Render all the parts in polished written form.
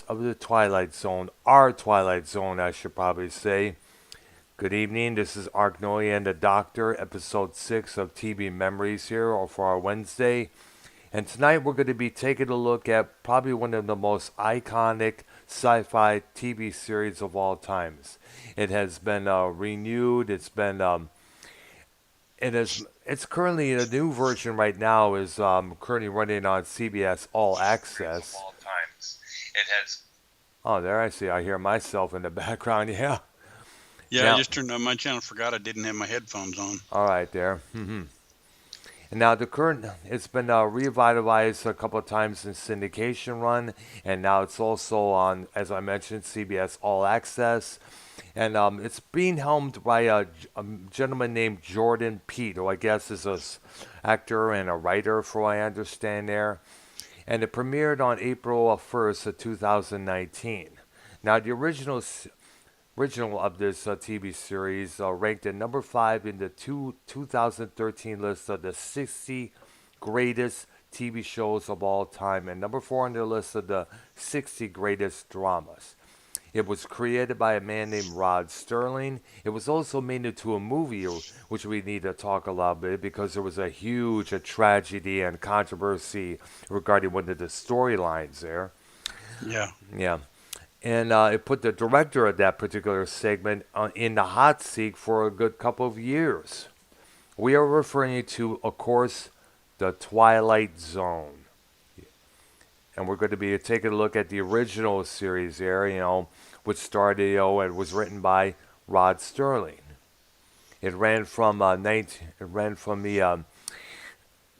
of the Twilight Zone, our Twilight Zone, I should probably say. Good evening, this is Arknolia and the Doctor, episode 6 of TV Memories here for our Wednesday. And tonight we're going to be taking a look at probably one of the most iconic sci-fi TV series of all times. It has been renewed. It's currently a new version right now is currently running on CBS All Access. Oh, there I see. I hear myself in the background. Yeah. Yeah, I Now, just turned on my channel. Forgot I didn't have my headphones on. all right, there. And now the current, it's been revitalized a couple of times in syndication run, and now it's also on, as I mentioned, CBS All Access, and it's being helmed by a gentleman named Jordan Peele, who I guess is a actor and a writer, for what I understand there. And it premiered on April 1st of 2019. Now the original of this TV series, ranked at number 5 in the 2013 list of the 60 greatest TV shows of all time, and number 4 on the list of the 60 greatest dramas. It was created by a man named Rod Serling. It was also made into a movie, which we need to talk a little bit because there was a huge tragedy and controversy regarding one of the storylines there. Yeah. Yeah, and it put the director of that particular segment in the hot seat for a good couple of years. We are referring to, of course, the Twilight Zone, and we're going to be taking a look at the original series there, which started, and was written by Rod Serling. It ran from 19, it ran from the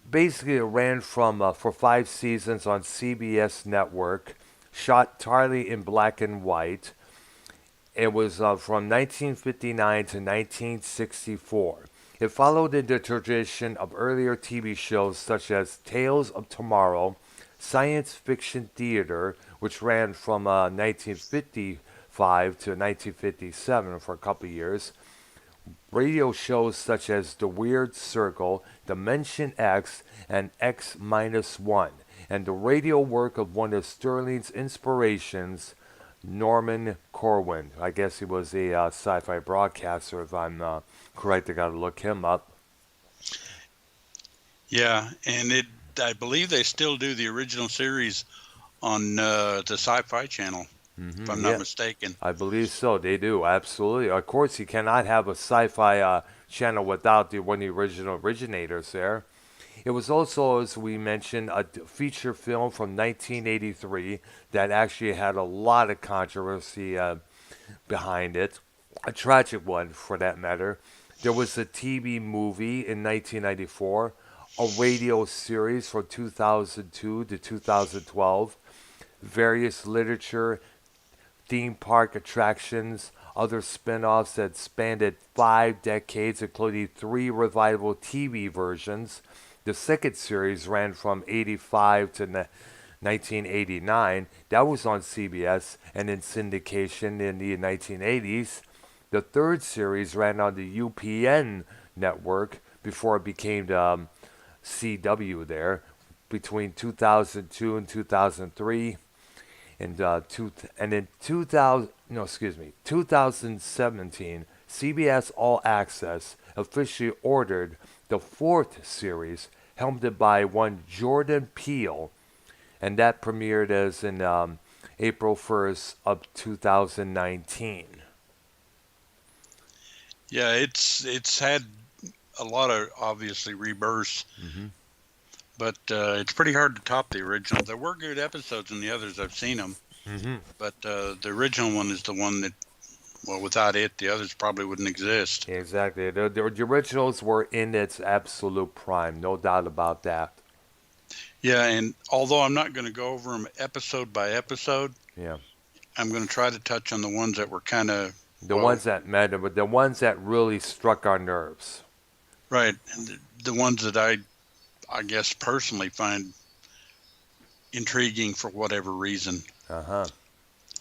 basically it ran from for 5 seasons on CBS network, shot entirely in black and white. It was from 1959 to 1964. It followed in the tradition of earlier TV shows such as Tales of Tomorrow, science fiction theater, which ran from 1955 to 1957 for a couple of years, radio shows such as The Weird Circle, Dimension X, and X Minus One, and the radio work of one of Sterling's inspirations, Norman Corwin. I guess he was a sci fi broadcaster, if I'm correct. I got to look him up. Yeah, and I believe they still do the original series on the Sci-Fi Channel, if I'm not Yeah, mistaken. I believe so. They do, absolutely. Of course, you cannot have a sci fi channel without one of the original originators there. It was also, as we mentioned, a feature film from 1983 that actually had a lot of controversy behind it, a tragic one for that matter. There was a TV movie in 1994, a radio series from 2002 to 2012, various literature, theme park attractions, other spin offs that spanned 5 decades, including 3 revival TV versions. The second series ran from 85 to 1989. That was on CBS and in syndication in the 1980s. The third series ran on the UPN network before it became the CW there between 2002 and 2003. And in 2000, no, excuse me, 2017, CBS All Access officially ordered the fourth series, helmed by one Jordan Peele, and that premiered as in April 1st of 2019. Yeah, it's had a lot of obviously rebirths, hmm but it's pretty hard to top the original. There were good episodes in the others. I've seen them, hmm but the original one is the one that, well, without it, the others probably wouldn't exist. Exactly. The originals were in its absolute prime, no doubt about that. Yeah, and although I'm not going to go over them episode by episode, Yeah. I'm going to try to touch on the ones that were kind of, The well, ones that mattered, but the ones that really struck our nerves. right, and the ones that I guess personally find intriguing for whatever reason. Uh huh.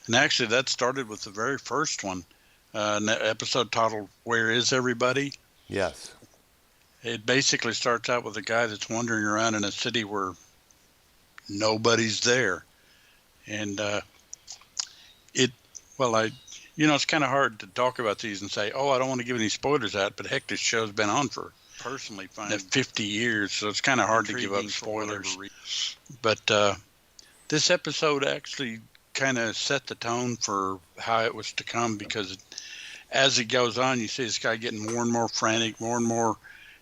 And actually, that started with the very first one, an episode titled "Where Is Everybody?" Yes. It basically starts out with a guy that's wandering around in a city where nobody's there, and It, well, it's kind of hard to talk about these and say, oh, I don't want to give any spoilers out, but heck, this show's been on for Personally, find 50 years, so it's kind of hard to give up spoilers. But this episode actually kind of set the tone for how it was to come, because as it goes on, you see this guy getting more and more frantic, more and more.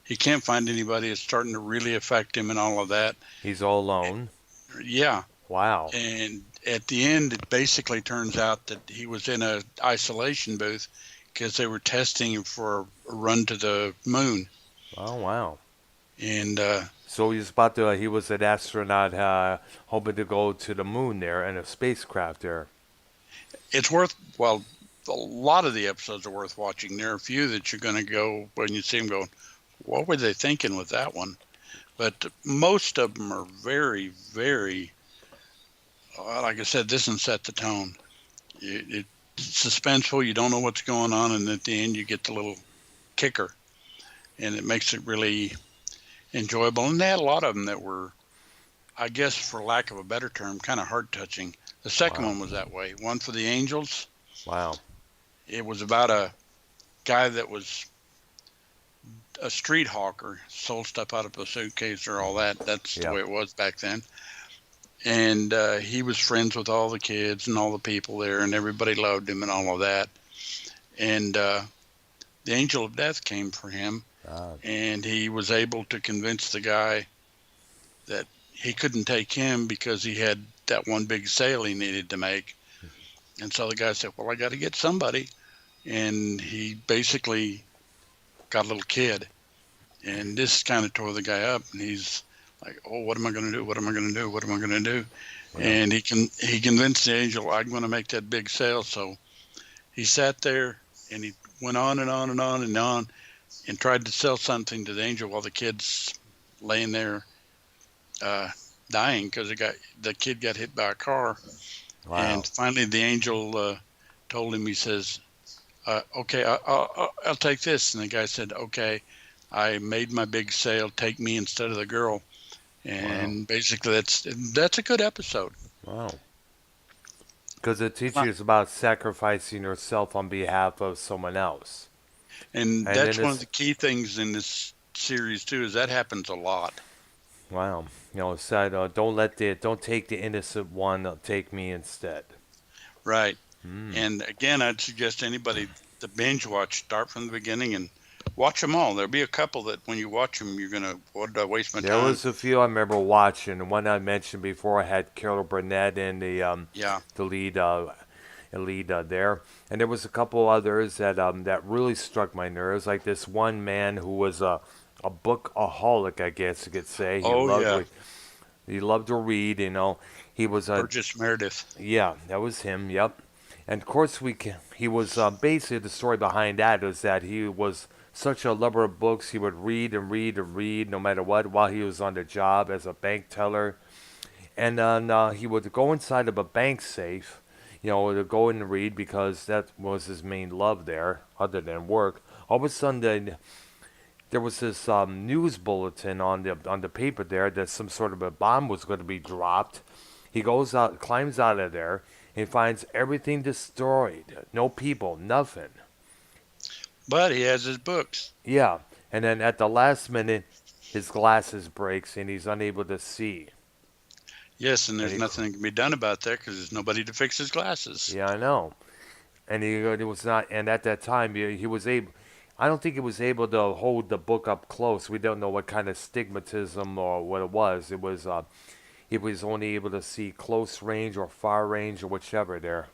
He can't find anybody. It's starting to really affect him and all of that. he's all alone. Yeah. Wow. And at the end, it basically turns out that he was in a isolation booth because they were testing him for a run to the moon. Oh, wow. And So he was an astronaut hoping to go to the moon there in a spacecraft there. it's worth, well, a lot of the episodes are worth watching. There are a few that you're going to go when you see them going, what were they thinking with that one? But most of them are very, very, like I said, this one set the tone. It's suspenseful. You don't know what's going on, and at the end, you get the little kicker, and it makes it really enjoyable. And they had a lot of them that were, I guess, for lack of a better term, kind of heart touching. The second one was that way. One for the Angels. Wow. It was about a guy that was a street hawker, sold stuff out of a suitcase or all that. That's the way it was back then. And he was friends with all the kids and all the people there, and everybody loved him and all of that. And the angel of death came for him, and he was able to convince the guy that he couldn't take him because he had that one big sale he needed to make. And so the guy said, well, I got to get somebody. And he basically got a little kid. And this kind of tore the guy up. And he's like, oh, what am I going to do? What am I going to do? What am I going to do? Yeah. And he convinced the angel, I'm going to make that big sale. So he sat there and he went on and on and on and on and tried to sell something to the angel while the kid's laying there dying because the kid got hit by a car. Wow. And finally the angel told him, he says, okay, I'll take this. And the guy said, okay, I made my big sale. Take me instead of the girl. And basically that's a good episode. Wow. Because it teaches about sacrificing yourself on behalf of someone else. And that's one of the key things in this series too, is that happens a lot. Wow. It said, don't take the innocent one, take me instead. Right. And again, I'd suggest anybody to binge watch, start from the beginning and watch them all. There'll be a couple that when you watch them, you're going to, what did I waste my time? There was a few I remember watching. The one I mentioned before had Carol Burnett in the lead there. And there was a couple others that really struck my nerves, like this one man who was a bookaholic, I guess you could say. He loved to read, He was Burgess Meredith. Yeah, that was him, yep. And of course he was basically, the story behind that is that he was such a lover of books. He would read and read and read no matter what while he was on the job as a bank teller. And then he would go inside of a bank safe, to go in and read because that was his main love there, other than work. All of a sudden, there was this news bulletin on the paper there that some sort of a bomb was going to be dropped. He goes out, climbs out of there, and finds everything destroyed. No people, nothing. But he has his books. Yeah, and then at the last minute, his glasses breaks and he's unable to see. Yes, and there's nothing that can be done about that because there's nobody to fix his glasses. Yeah, I know. And he was not. And at that time, he was able. I don't think he was able to hold the book up close. We don't know what kind of stigmatism or what it was. It was. He was only able to see close range or far range or whichever there.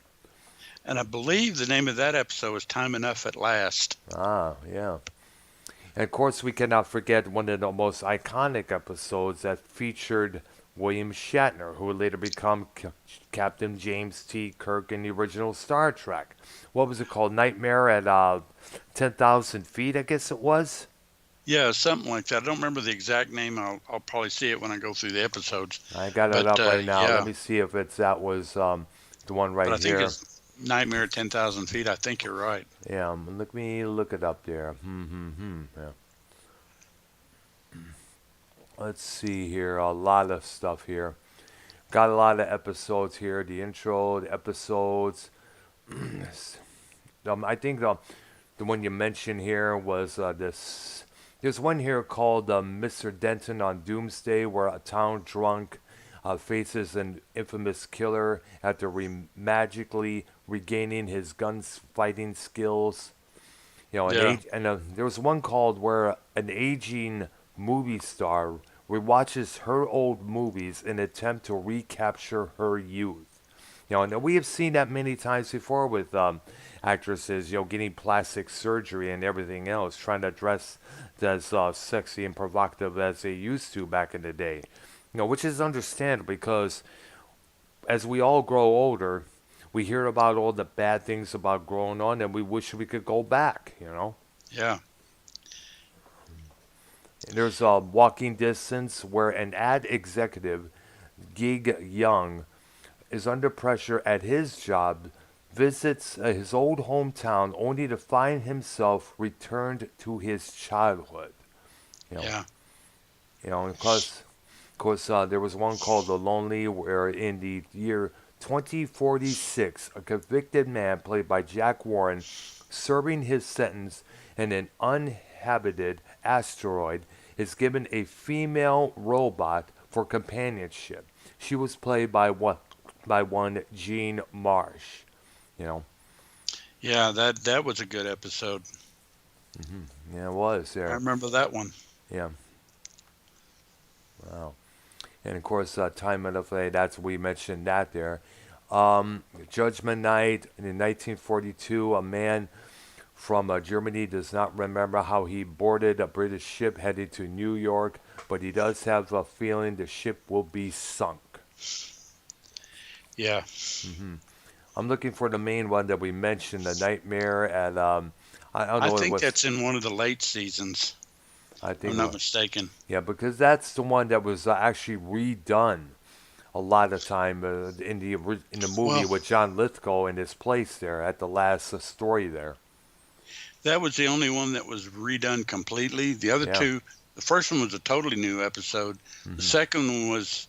And I believe the name of that episode is Time Enough at Last. Ah, yeah. And of course, we cannot forget one of the most iconic episodes that featured William Shatner, who would later become Captain James T. Kirk in the original Star Trek. What was it called? Nightmare at 10,000 feet, I guess it was? Yeah, something like that. I don't remember the exact name. I'll probably see it when I go through the episodes. I got it up right now. Yeah. Let me see if that was the one right I here. Think it's Nightmare at 10,000 feet. I think you're right. Yeah, let me look it up there. Yeah. Let's see here. A lot of stuff here. Got a lot of episodes here. The intro, the episodes, I think the one you mentioned here was this. There's one here called Mr. Denton on Doomsday, where a town drunk faces an infamous killer after magically regaining his gunfighting skills. Yeah. There was one called where an aging movie star rewatches her old movies in an attempt to recapture her youth. And we have seen that many times before with actresses, getting plastic surgery and everything else, trying to dress as sexy and provocative as they used to back in the day. Which is understandable because as we all grow older, we hear about all the bad things about growing on, and we wish we could go back. Yeah. And there's a Walking Distance where an ad executive, Gig Young, is under pressure at his job, visits his old hometown only to find himself returned to his childhood. You know, Yeah. of course, there was one called The Lonely, where in the year 2046, a convicted man played by Jack Warren, serving his sentence in an uninhabited asteroid, is given a female robot for companionship. She was played by one Jean Marsh. You know, Yeah. That was a good episode. yeah, it was I there. remember that one. Yeah, wow. And of course, Time of the Flay. That's we mentioned that there. Judgment Night in 1942. A man from Germany does not remember how he boarded a British ship headed to New York, but he does have a feeling the ship will be sunk. Yeah. hmm I'm looking for the main one that we mentioned, the Nightmare at I don't I know what it think was. that's in one of the late seasons. I If I'm think not mistaken. yeah, because that's the one that was actually redone a lot of time in the movie Well, with John Lithgow in his place there at the last story there. that was the only one that was redone completely. The other Yeah. two, the first one was a totally new episode. The hmm second one was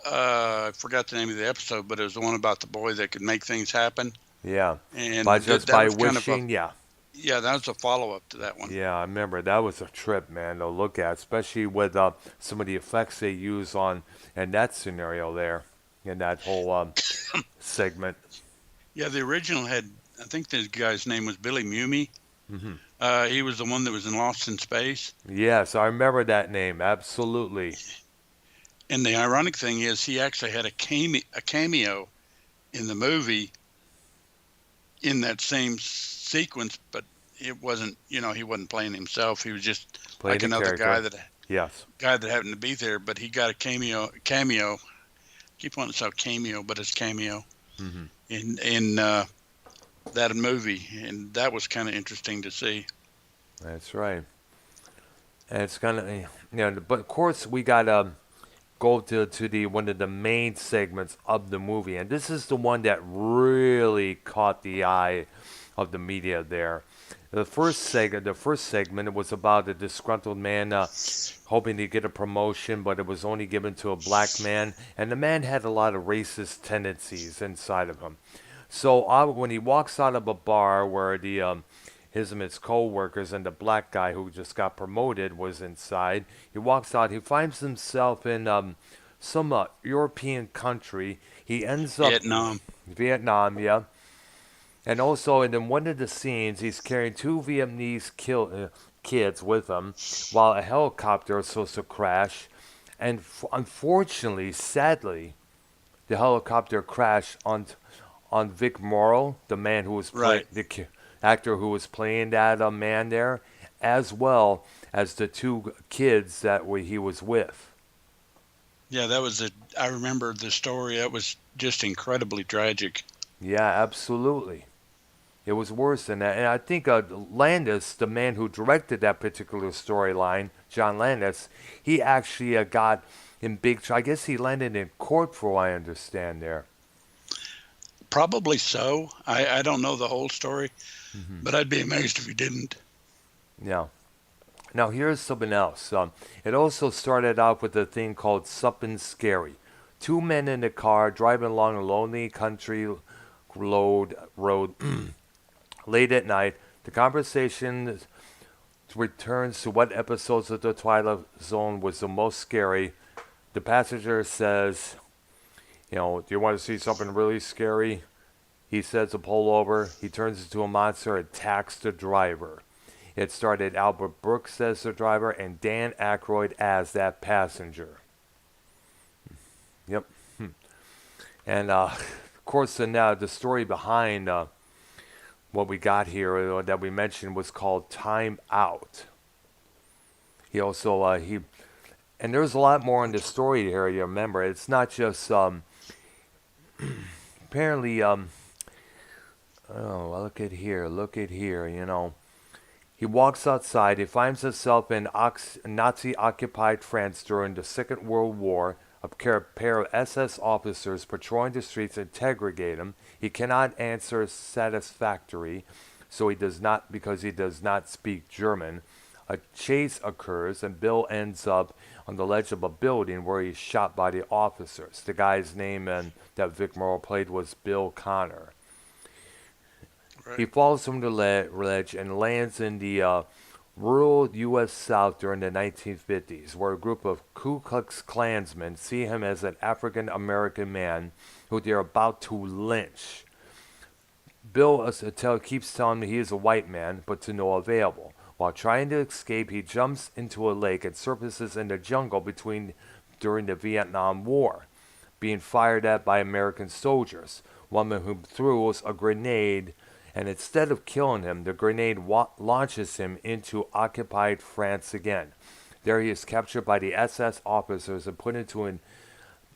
I forgot the name of the episode, but it was the one about the boy that could make things happen, Yeah. By and just that by was kind of a wishing, yeah. yeah, that was a follow up to that one. Yeah, I remember that was a trip, man, to look at, especially with some of the effects they use on in that scenario there, in that whole segment. Yeah, the original had I think the guy's name was Billy Mumy. hmm He was the one that was in Lost in Space. Yes, I remember that name, absolutely. And the ironic thing is, he actually had a cameo in the movie in that same sequence, but it wasn't. He wasn't playing himself. He was just Playing like the another character. Yes. guy that happened to be there. But he got a cameo. Keep wanting to say cameo, but it's cameo hmm in that movie, and that was kind of interesting to see. That's right. And it's kind of, but of course we got go to the one of the main segments of the movie, and this is the one that really caught the eye of the media there. The first segment was about a disgruntled man hoping to get a promotion, but it was only given to a black man, and the man had a lot of racist tendencies inside of him. So when he walks out of a bar where his and his co-workers and the black guy who just got promoted was inside, he walks out. He finds himself in some European country. He ends up Vietnam. Vietnam, yeah. And also, in one of the scenes, he's carrying two Vietnamese kids with him, while a helicopter is supposed to crash. And unfortunately, sadly, the helicopter crashed on Vic Morrow, the man who was Right. actor who was playing that man there, as well as the two kids that he was with. Yeah, that was I remember the story. That was just incredibly tragic. Yeah, absolutely. It was worse than that. And I think Landis, the man who directed that particular storyline, John Landis, he actually got in big trouble. I guess he landed in court for what I understand there. Probably so. I don't know the whole story, hmm but I'd be amazed if he didn't. Yeah. Now here's something else. It also started out with a thing called something scary. Two men in a car driving along a lonely country road late at night. The conversation returns to what episodes of the Twilight Zone was the most scary. The passenger says, do you want to see something really scary? He says to pull over. He turns into a monster and attacks the driver. It started Albert Brooks as the driver and Dan Aykroyd as that passenger. Yep. And of course, the story behind what we got here that we mentioned was called Time Out. He also and there's a lot more in the story here. You remember, it's not just apparently oh, look at here, He walks outside. He finds himself in Nazi-occupied France during the Second World War. A pair of SS officers patrolling the streets interrogate him. He cannot answer satisfactorily, because he does not speak German. A chase occurs, and Bill ends up on the ledge of a building where he's shot by the officers. The guy's name that Vic Morrow played was Bill Connor. Right. He falls from the ledge and lands in the rural U.S. South during the 1950s, where a group of Ku Klux Klansmen see him as an African-American man who they're about to lynch. Bill keeps telling me he is a white man, but to no avail. While trying to escape, he jumps into a lake and surfaces in the jungle during the Vietnam War, being fired at by American soldiers. One of whom throws a grenade, and instead of killing him, the grenade launches him into occupied France again. There he is captured by the SS officers and put into an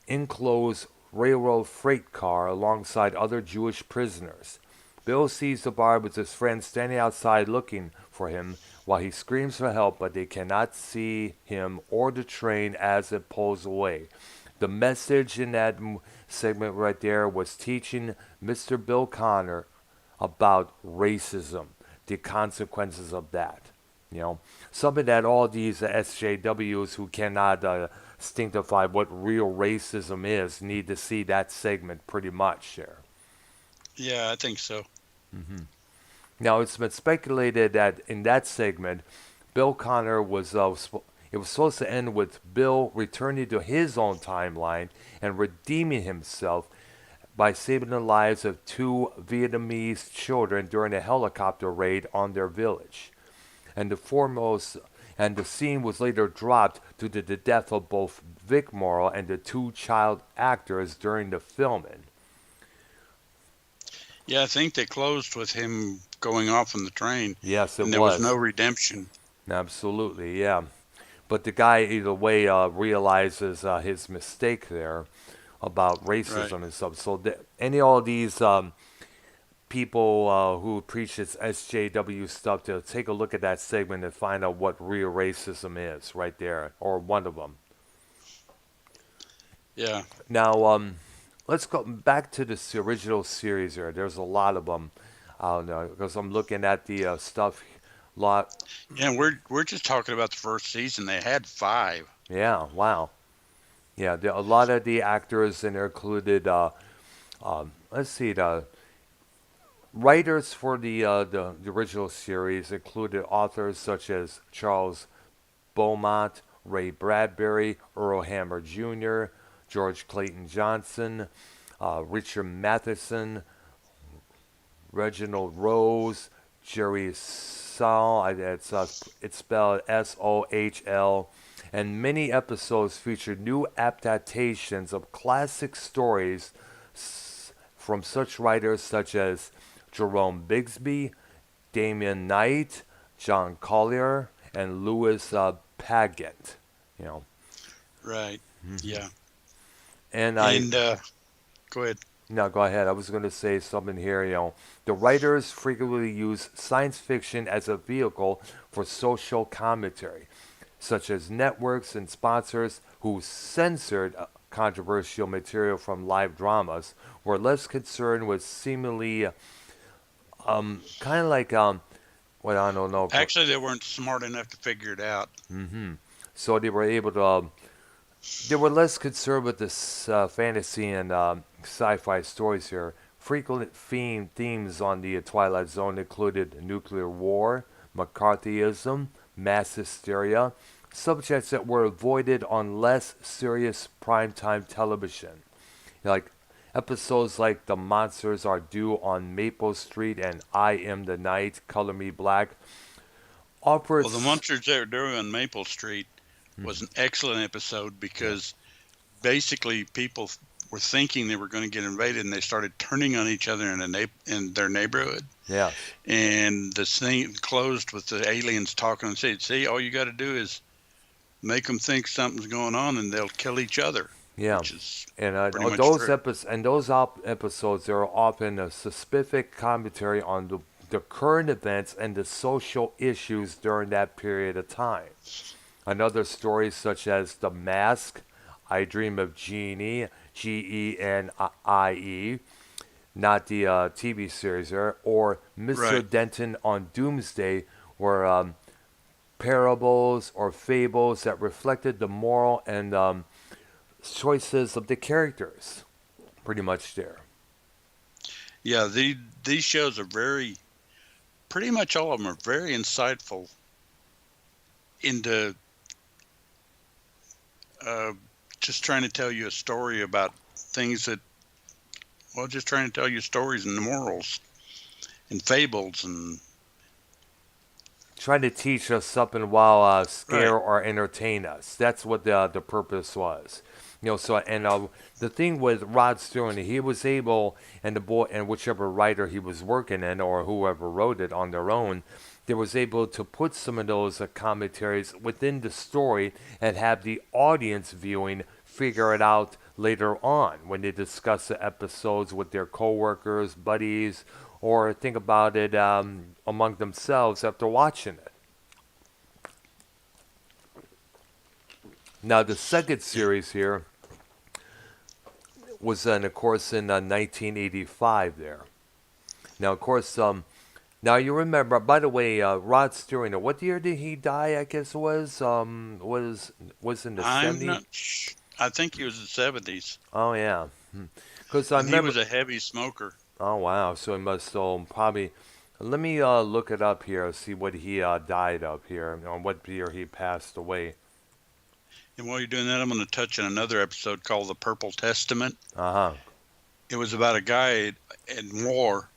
enclosed railroad freight car alongside other Jewish prisoners. Bill sees the bar with his friends standing outside looking for him while he screams for help, but they cannot see him or the train as it pulls away. The message in that segment right there was teaching Mr. Bill Connor about racism, the consequences of that. Something that all these SJWs who cannot distinctify what real racism is need to see that segment pretty much there. Yeah, I think so. Mm-hmm. Now, it's been speculated that in that segment, Bill Connor was it was supposed to end with Bill returning to his own timeline and redeeming himself by saving the lives of 2 Vietnamese children during a helicopter raid on their village. And the scene was later dropped due to the death of both Vic Morrow and the 2 child actors during the filming. Yeah, I think they closed with him going off on the train. Yes, it was. And there was no redemption. Absolutely, yeah. But the guy, either way, realizes his mistake there about racism and stuff. So all of these people who preach this SJW stuff, to take a look at that segment and find out what real racism is right there, or one of them. Yeah. Now, let's go back to this original series here. There's a lot of them, because I'm looking at the stuff. Lot. Yeah, we're just talking about the first season. They had 5. Yeah, wow. Yeah, a lot of the actors in there included. Let's see, the writers for the original series included authors such as Charles Beaumont, Ray Bradbury, Earl Hammer Jr., George Clayton Johnson, Richard Matheson, Reginald Rose, Jerry Sohl, it's spelled S-O-H-L, and many episodes featured new adaptations of classic stories from such writers such as Jerome Bixby, Damian Knight, John Collier, and Louis Paget. Right. Mm-hmm. Yeah. And go ahead. No, go ahead. I was going to say something here. The writers frequently use science fiction as a vehicle for social commentary, such as networks and sponsors who censored controversial material from live dramas were less concerned with seemingly kind of like what I don't know. Actually, they weren't smart enough to figure it out. Mm-hmm. So they were able to. They were less concerned with this fantasy and sci-fi stories here frequent themes on the Twilight Zone included nuclear war, McCarthyism, mass hysteria, subjects that were avoided on less serious primetime television. Like episodes like The Monsters Are Due on Maple Street and I Am the Night, Color Me Black offered. Well, the Monsters That Were Due on Maple Street was an excellent episode because basically people were thinking they were going to get invaded, and they started turning on each other in their neighborhood. Yeah. And the thing closed with the aliens talking and saying, "See, all you got to do is make them think something's going on, and they'll kill each other." Yeah, which is and pretty much those true. episodes, there are often a specific commentary on the current events and the social issues during that period of time. Another stories such as The Mask, I Dream of Jeannie, Genie, not the TV series there, or Mr. Right. Denton on Doomsday, were parables or fables that reflected the moral and choices of the characters. Pretty much there. Yeah, these shows are pretty much all of them are very insightful into just trying to tell you a story about things that, well, just trying to tell you stories and morals and fables and Trying to teach us something while scare right. or entertain us. That's what the purpose was. The thing with Rod Serling, he was able, and the boy, and whichever writer he was working in, or whoever wrote it on their own, they was able to put some of those commentaries within the story and have the audience viewing figure it out later on when they discuss the episodes with their coworkers, buddies, or think about it among themselves after watching it. Now, the second series here was, of course, in 1985 there. Now, of course, now you remember, by the way, Rod Serling, what year did he die, I guess was in the I'm 70s? not I think he was in the 70s, Oh, yeah. Because I and he remember, was a heavy smoker. oh, wow, so he must probably, let me look it up here, see what he died of here, on what year he passed away. And while you're doing that, I'm going to touch on another episode called The Purple Testament. Uh-huh. It was about a guy in war,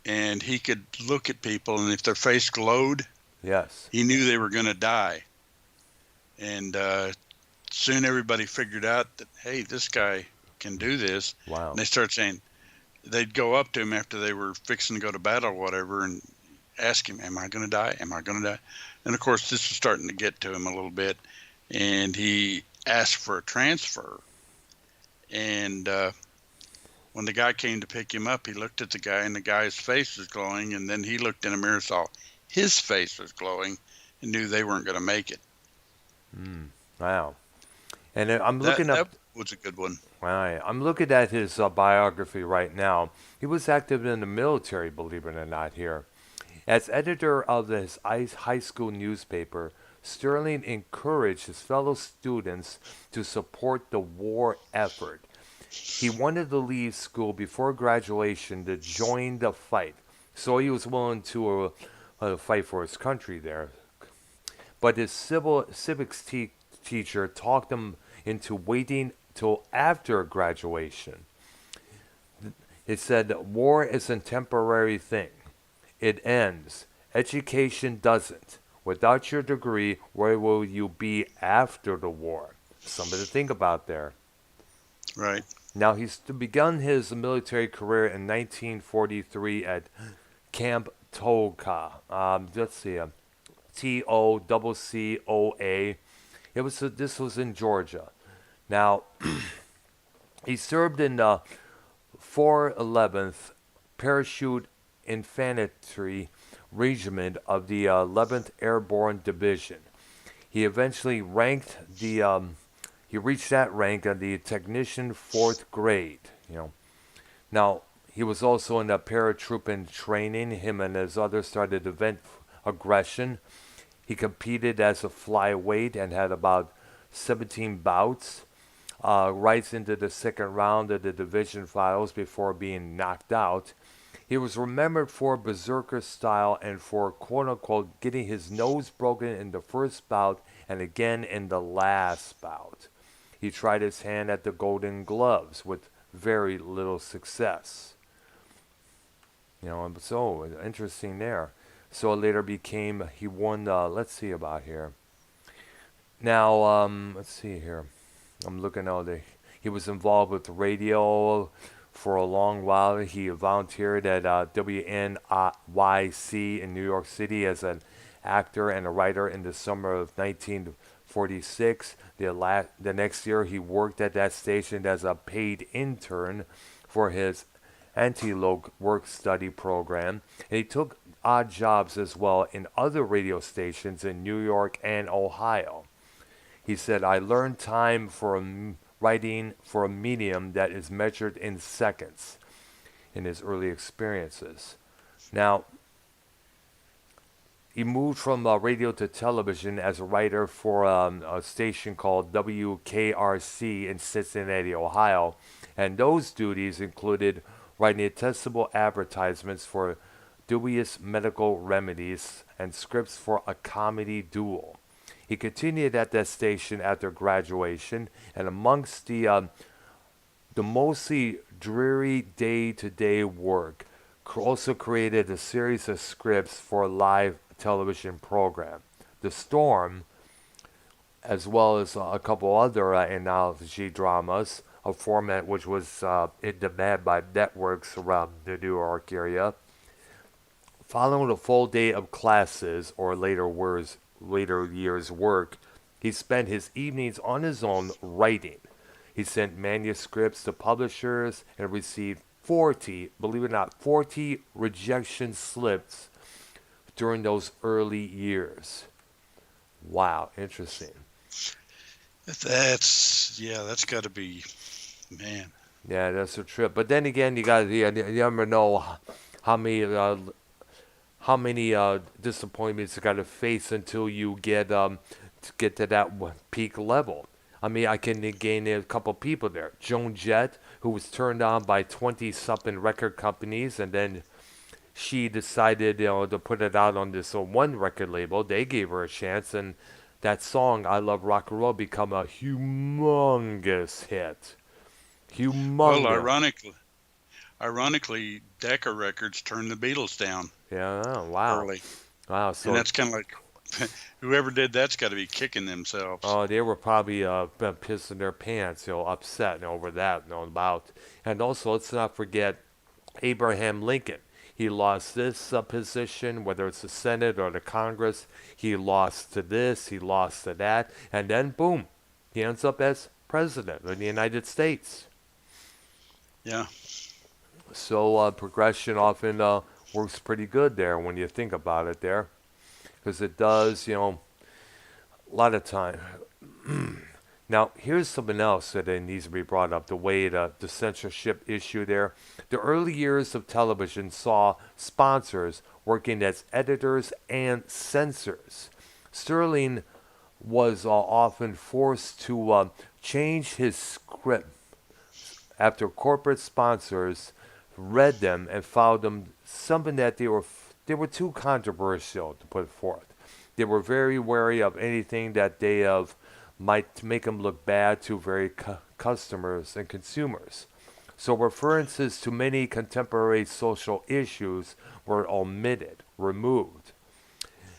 and he could look at people, and if their face glowed, Yes. he knew they were going to die. And soon everybody figured out that, hey, this guy can do this. Wow. And they started saying, they'd go up to him after they were fixing to go to battle or whatever and ask him, am I going to die? Am I going to die? And of course, this was starting to get to him a little bit. And he asked for a transfer. And when the guy came to pick him up, he looked at the guy, and the guy's face was glowing. And then he looked in a mirror, saw his face was glowing, and knew they weren't going to make it. Wow. And I'm That looking up. that was a good one. Right. I'm looking at his biography right now. He was active in the military, believe it or not, here. As editor of his high school newspaper, Sterling encouraged his fellow students to support the war effort. He wanted to leave school before graduation to join the fight, so he was willing to fight for his country there. But his civics teacher talked him into waiting till after graduation. It said war is a temporary thing. It ends. Education doesn't. Without your degree, where will you be after the war? Something to think about there. Right. Now, he's begun his military career in 1943 at Camp Tolka. Let's see, Toccoa. This was in Georgia. Now, he served in the 411th Parachute Infantry Regiment of the 11th Airborne Division. He eventually he reached that rank on the technician 4th grade. Now he was also in the paratrooping training. Him and his others started event aggression. He competed as a flyweight and had about 17 bouts. rights into the second round of the division finals before being knocked out. He was remembered for berserker style and for quote unquote getting his nose broken in the first bout and again in the last bout. He tried his hand at the Golden Gloves with very little success. So interesting there. So it later became, he won, let's see about here. Now, let's see here. I'm looking at he was involved with radio for a long while. He volunteered at WNYC in New York City as an actor and a writer in the summer of 1946. The next year, he worked at that station as a paid intern for his anti-loc work-study program. And he took odd jobs as well in other radio stations in New York and Ohio. He said, I learned time for writing for a medium that is measured in seconds in his early experiences. Now, he moved from radio to television as a writer for a station called WKRC in Cincinnati, Ohio. And those duties included writing testable advertisements for dubious medical remedies and scripts for a comedy duel. He continued at that station after graduation, and amongst the mostly dreary day-to-day work, also created a series of scripts for a live television program. The Storm, as well as a couple other anthology dramas, a format which was in demand by networks around the New York area. Following a full day of classes or later years' work, he spent his evenings on his own writing. He sent manuscripts to publishers and received 40, believe it or not, 40 rejection slips during those early years. Wow, interesting. That's got to be, man. Yeah, that's a trip. But then again, you never know how many disappointments you got to face until you get to that peak level. I mean, I can gain a couple people there. Joan Jett, who was turned on by 20-something record companies, and then she decided, to put it out on this one record label. They gave her a chance, and that song, I Love Rock and Roll, become a humongous hit. Humongous. Well, ironically, Decca Records turned the Beatles down. Yeah, oh, wow. Early. Wow, so and that's kind of like, whoever did that's got to be kicking themselves. Oh, they were probably pissing their pants, upset over that, about. And also, let's not forget Abraham Lincoln. He lost this position, whether it's the Senate or the Congress. He lost to this, he lost to that, and then boom, he ends up as president of the United States. Yeah. So progression often works pretty good there when you think about it there, because it does, a lot of time. Now, here's something else that needs to be brought up, the way the censorship issue there. The early years of television saw sponsors working as editors and censors. Serling was often forced to change his script after corporate sponsors read them and found them something that they were too controversial to put forth. They were very wary of anything that they might make them look bad to very customers and consumers. So references to many contemporary social issues were omitted, removed,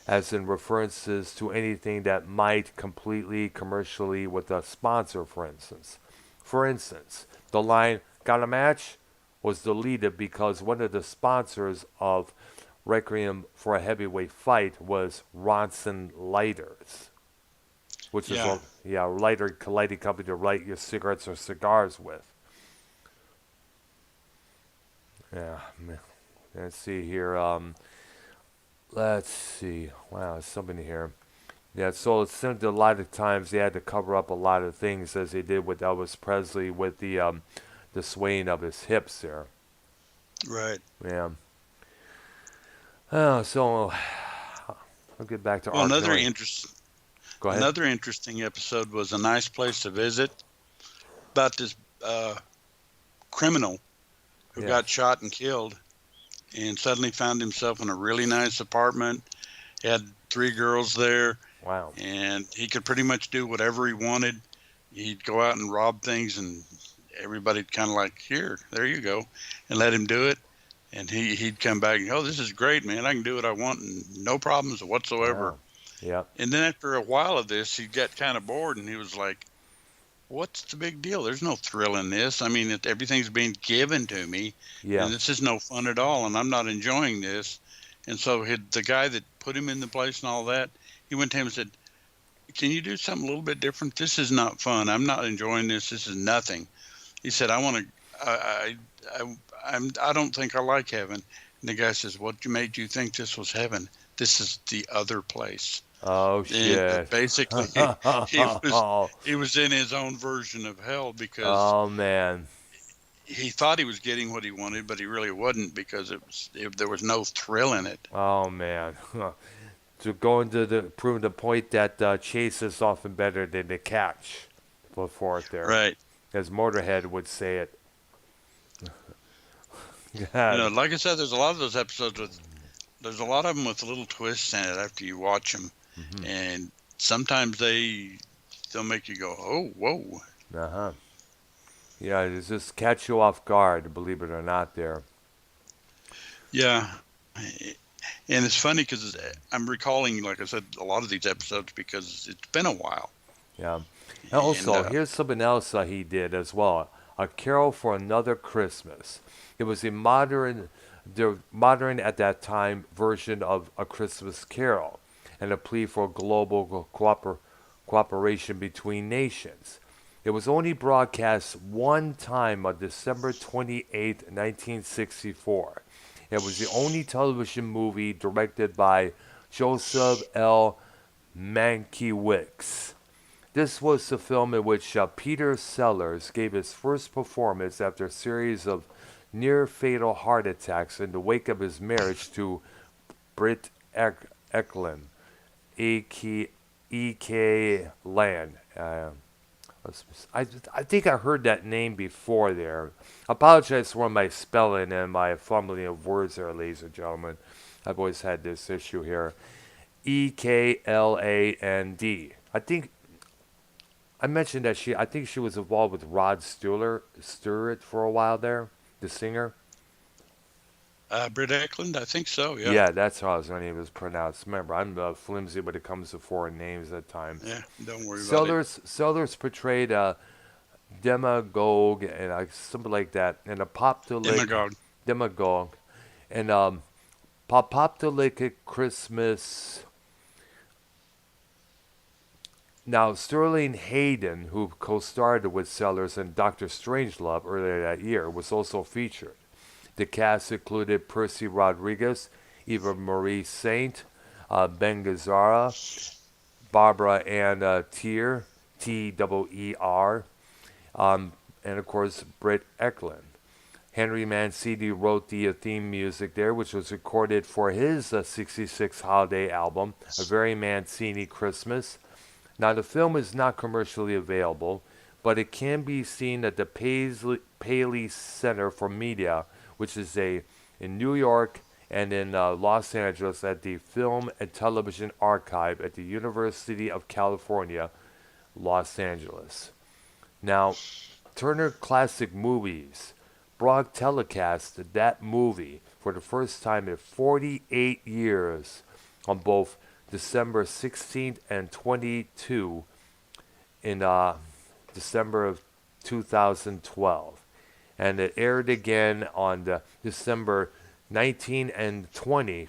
as in references to anything that might completely commercially with a sponsor, for instance. For instance, the line, "Got a match?" was deleted because one of the sponsors of Requiem for a Heavyweight Fight was Ronson Lighters, which is a lighting company to light your cigarettes or cigars with. Yeah, man. Let's see here. Let's see. Wow, there's something here. Yeah, so it seemed a lot of times they had to cover up a lot of things, as they did with Elvis Presley with the swaying of his hips there. Right. Yeah. So I'll get back to Another Go ahead. interesting episode was A Nice Place to Visit, about this criminal who Yeah. got shot and killed, and suddenly found himself in a really nice apartment. He had 3 girls there, Wow. and he could pretty much do whatever he wanted. He'd go out and rob things, and everybody'd kind of like, here, there you go, and let him do it. And he'd come back and, oh, this is great, man. I can do what I want and no problems whatsoever. Wow. Yep. And then after a while of this, he got kind of bored, and he was like, what's the big deal? There's no thrill in this. I mean, everything's being given to me, Yeah. and this is no fun at all, and I'm not enjoying this. And so the guy that put him in the place and all that, he went to him and said, can you do something a little bit different? This is not fun. I'm not enjoying this. This is nothing. He said, I don't think I like heaven. And the guy says, what made you think this was heaven? This is the other place. Oh And shit. basically, he was in his own version of hell because Oh man. he thought he was getting what he wanted, but he really wasn't, because there was no thrill in it. Oh man. To go into prove the point that chase is often better than the catch. Put forth there, Right. as Motorhead would say it. You know, like I said, there's a lot of those episodes there's a lot of them with little twists in it after you watch them, Mm-hmm. and sometimes they'll make you go, oh, whoa. Uh-huh. Yeah, it just catch you off guard, believe it or not there. Yeah. And it's funny because I'm recalling, like I said, a lot of these episodes because it's been a while. Yeah. And also, And here's something else he did as well. A Carol for Another Christmas. It was the modern at that time version of A Christmas Carol, and a plea for global cooperation between nations. It was only broadcast one time on December 28, 1964. It was the only television movie directed by Joseph L. Mankiewicz. This was the film in which Peter Sellers gave his first performance after a series of near-fatal heart attacks in the wake of his marriage to Britt Eklund, E.K. Land. I think I heard that name before there. I apologize for my spelling and my fumbling of words there, ladies and gentlemen. I've always had this issue here. Ekland. I think I mentioned that I think she was involved with Rod Stewart for a while there, the singer. Britt Eklund, I think so, yeah. Yeah, that's how her name is pronounced. Remember, I'm flimsy when it comes to foreign names at times. Yeah, don't worry about it. Sellers portrayed a demagogue and something like that, and a demagogue, and apoplectic Christmas. Now, Sterling Hayden, who co-starred with Sellers in Doctor Strangelove earlier that year, was also featured. The cast included Percy Rodriguez, Eva Marie Saint, Ben Gazzara, Barbara Ann Teer, T-E-E-R, and of course Britt Eklund. Henry Mancini wrote the theme music there, which was recorded for his '66 holiday album, A Very Mancini Christmas. Now, the film is not commercially available, but it can be seen at the Paley Center for Media, which is in New York and in Los Angeles at the Film and Television Archive at the University of California, Los Angeles. Now, Turner Classic Movies broad telecast that movie for the first time in 48 years on both December 16th and 22 in December of 2012. And it aired again on December 19 and 20,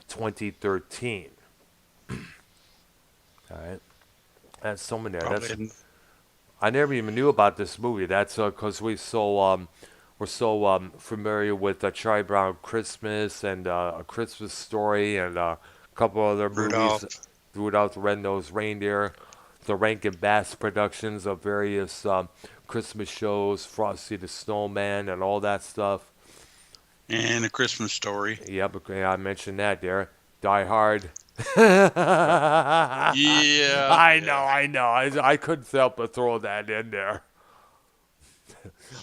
2013. All right. That's someone there. I never even knew about this movie. That's because we're so familiar with Charlie Brown Christmas and A Christmas Story and a couple other movies. Rudolph the Red-Nosed Reindeer, the Rankin Bass productions of various Christmas shows, Frosty the Snowman, and all that stuff. And A Christmas Story. Yep, I mentioned that there. Die Hard. Yeah. I know. I couldn't help but throw that in there.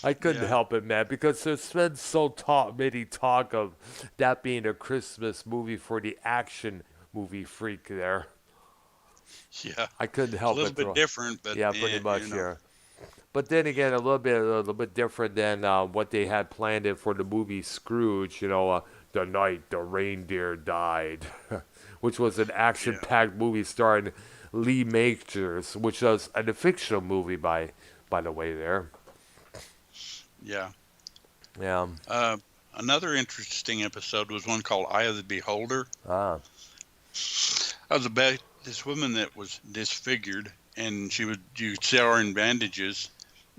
I couldn't Yeah, help it, man, because there's been many talk of that being a Christmas movie for the action movie freak there. yeah. I couldn't It's a help little but bit throw. different, but Yeah, pretty you much, know, yeah. But then again, a little bit different than what they had planned it for the movie Scrooge. The night the reindeer died, which was an yeah, action-packed movie starring Lee Majors, which was a fictional movie by the way. There, yeah. yeah. Uh, Another interesting episode was one called Eye of the Beholder. Ah, That was about this woman that was disfigured, and you saw her in bandages,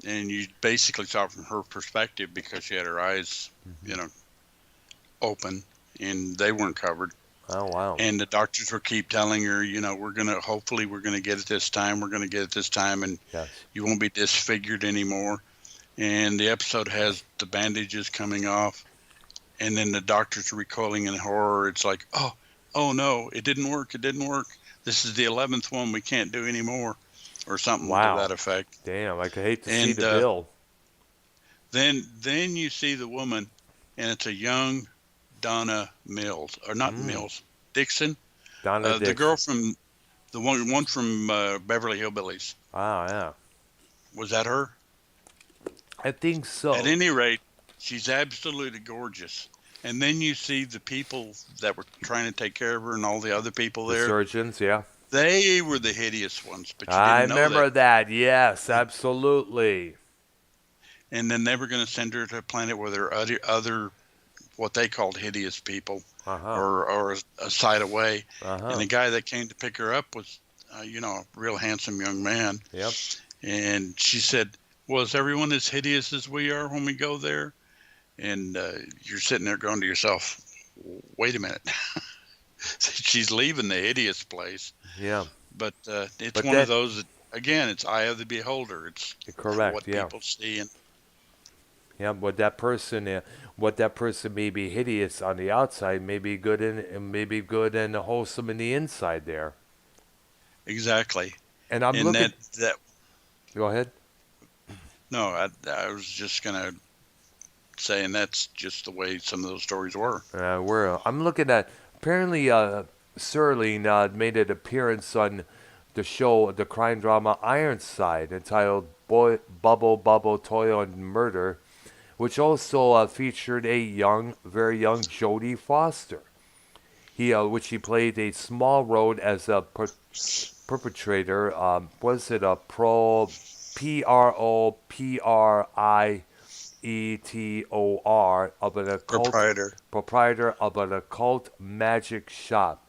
and you basically saw from her perspective because she had her eyes, you know, open, and they weren't covered. oh wow. And the doctors were keep telling her, hopefully we're gonna get it this time, we're gonna get it this time, and Yes. you won't be disfigured anymore. And the episode has the bandages coming off, and then the doctors are recoiling in horror. It's like, oh no, it didn't work, it didn't work. This is the 11th one, we can't do anymore, or something to Wow. that effect. Damn. I could hate to see And the bill. then you see the woman, and it's a young Donna Mills, or not Mm. Mills, Dixon, Donna the Dix. girl from the one from Beverly Hillbillies. Wow. Yeah. Was that her? I think At so. any rate, she's absolutely gorgeous. And then you see the people that were trying to take care of her and all the other people The there. surgeons. Yeah. They were the hideous ones, but you I didn't know that. remember that. Yes. Absolutely. And then they were going to send her to a planet where there are other what they called hideous people, Uh huh. or a side away. Uh And huh. the guy that came to pick her up was, a real handsome young man. Yep. And she said, "Well, is everyone as hideous as we are when we go there?" And you're sitting there going to yourself, "Wait a minute." She's leaving the hideous place, Yeah. but it's But one of that those that, again, it's eye of the beholder. It's correct. what Yeah. people see, and Yeah. What that person may be hideous on the outside may be good and maybe good and wholesome in the inside there. exactly. And I'm And looking. that Go ahead. no, I was just gonna say, and that's just the way some of those stories were. I'm looking at apparently Serling made an appearance on the show, the crime drama Ironside, entitled Boy Bubble Bubble Toil and Murder, which also featured a very young Jodie Foster. Which he played a small role as a perpetrator. Was it a proprietor of an occult Proprietor. proprietor of an occult magic shop?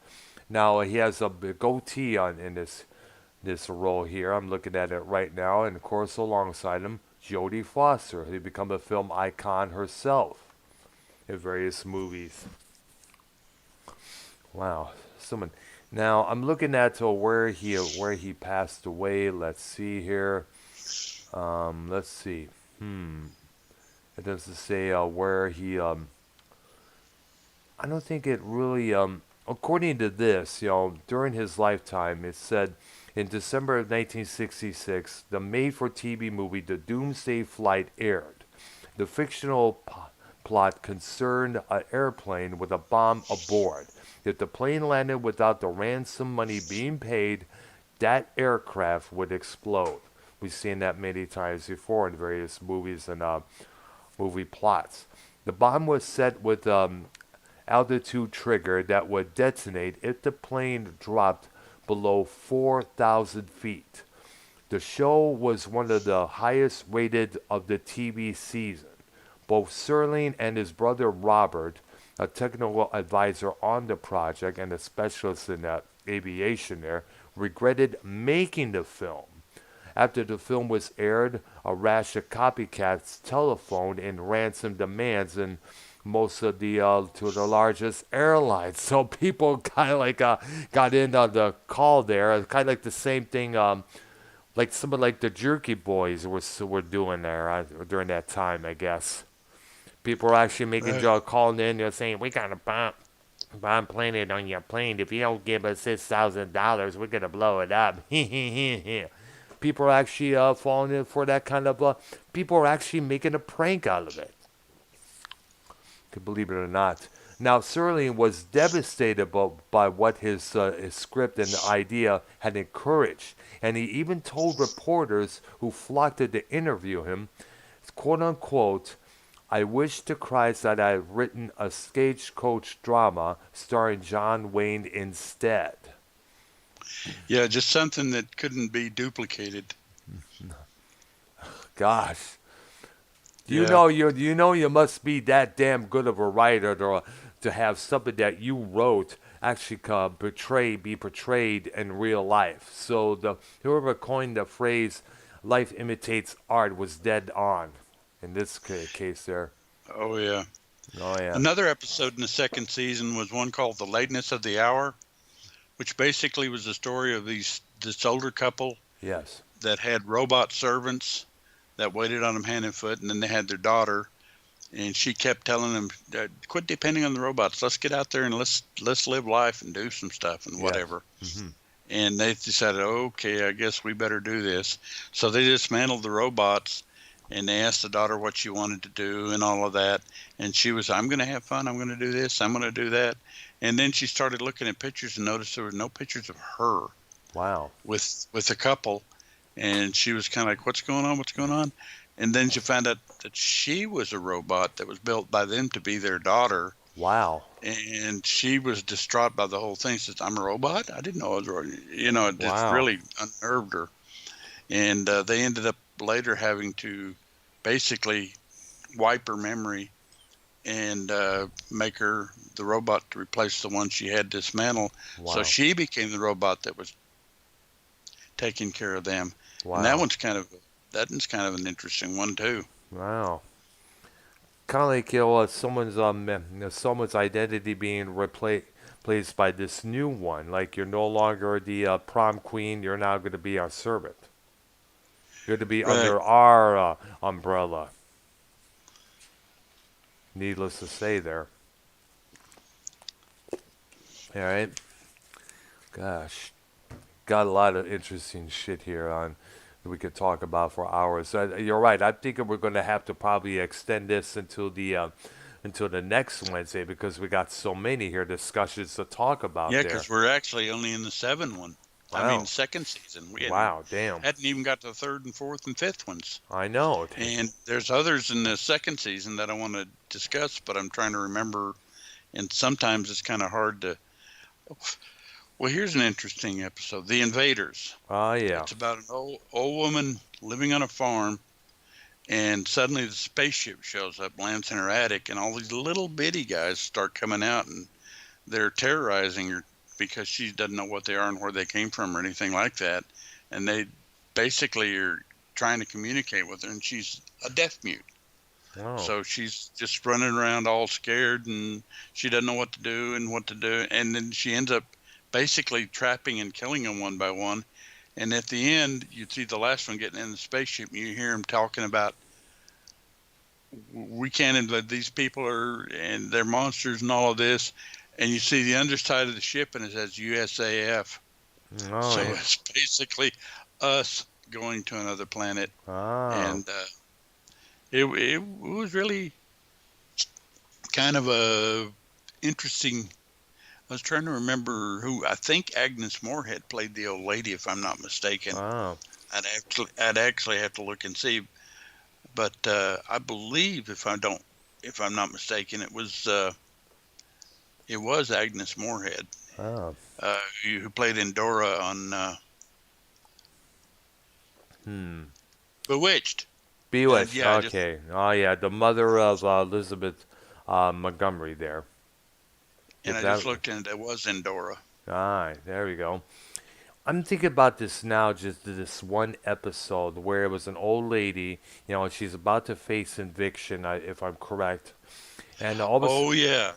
Now he has a goatee on in this role here. I'm looking at it right now, and of course alongside him, Jodie Foster, who become a film icon herself in various movies. Wow, someone. Now I'm looking at where he passed away. Let's see here. Let's see. It doesn't say where he. I don't think it really. According to this, during his lifetime, it said in December of 1966, the made-for-TV movie *The Doomsday Flight* aired. The fictional plot concerned an airplane with a bomb aboard. If the plane landed without the ransom money being paid, that aircraft would explode. We've seen that many times before in various movies and movie plots. The bomb was set with altitude trigger that would detonate if the plane dropped below 4,000 feet. The show was one of the highest rated of the TV season. Both Serling and his brother Robert, a technical advisor on the project and a specialist in aviation there, regretted making the film. After the film was aired, a rash of copycats telephoned in ransom demands and most of the to the largest airlines. So people kind of like got in on the call there. Kind of like the same thing, like some of like the Jerky Boys were doing there during that time, I guess. People were actually making Right. calling in. They're saying we got a bomb planted on your plane. If you don't give us $6,000, we're gonna blow it up. People are actually falling in for that kind of people are actually making a prank out of it. Could believe it or not. Now, Serling was devastated by what his script and idea had encouraged, and he even told reporters who flocked to interview him, quote unquote, "I wish to Christ that I had written a stagecoach drama starring John Wayne instead." Yeah, just something that couldn't be duplicated. Gosh, Yeah. you know you must be that damn good of a writer to have something that you wrote actually be portrayed in real life. So the whoever coined the phrase "life imitates art" was dead on in this case there. Oh, yeah. Oh yeah. Another episode in the second season was one called The Lateness of the Hour, which basically was the story of this older couple Yes. that had robot servants that waited on them hand and foot, and then they had their daughter, and she kept telling them, "Quit depending on the robots. Let's get out there and let's live life and do some stuff and Yes. whatever." Mm-hmm. And they decided, okay, I guess we better do this. So they dismantled the robots, and they asked the daughter what she wanted to do and all of that. And she was, "I'm going to have fun. I'm going to do this. I'm going to do that." And then she started looking at pictures and noticed there were no pictures of her Wow. with the couple. And she was kind of like, "What's going on? What's going on?" And then she found out that she was a robot that was built by them to be their daughter. Wow. And she was distraught by the whole thing. She says, "I'm a robot? I didn't know I was a robot." It just Wow. really unnerved her. And they ended up later having to basically wipe her memory and make her the robot to replace the one she had dismantled. Wow. So she became the robot that was taking care of them. Wow. And that one's kind of an interesting one too. Wow. Kind of like someone's identity being replaced by this new one. Like you're no longer the prom queen. You're now going to be our servant. You're to be Right. under our umbrella. Needless to say, there. All right. Gosh, got a lot of interesting shit here on that we could talk about for hours. You're right. I think we're going to have to probably extend this until the next Wednesday because we got so many here discussions to talk about. Yeah, there. because we're actually only in the 7 one. Wow. I mean, second season. We hadn't even got to the 3rd and 4th and 5th ones. I know. And there's others in the second season that I want to discuss, but I'm trying to remember. And sometimes it's kind of hard to. Well, here's an interesting episode: The Invaders. Oh yeah. It's about an old woman living on a farm, and suddenly the spaceship shows up, lands in her attic, and all these little bitty guys start coming out, and they're terrorizing her because she doesn't know what they are and where they came from or anything like that. And they basically are trying to communicate with her, and she's a deaf mute. Oh. So she's just running around all scared, and she doesn't know what to do. And then she ends up basically trapping and killing them one by one. And at the end, you see the last one getting in the spaceship, and you hear him talking about, "We can't invade, these people and they're monsters and all of this." And you see the underside of the ship, and it says USAF. Oh, So yeah. it's basically us going to another planet. Ah. And it was really kind of a interesting. I was trying to remember who. I think Agnes Moorehead played the old lady, if I'm not mistaken. Oh. I'd actually have to look and see, but I believe if I'm not mistaken, it was Agnes Moorehead, Oh. who played Endora on Bewitched. Bewitched. Yeah, Okay. Oh yeah, the mother of Elizabeth Montgomery there. And Is I that- just looked, and it was Endora. Ah, there we go. I'm thinking about this now, just this one episode where it was an old lady, she's about to face eviction, if I'm correct. And all of a Oh yeah,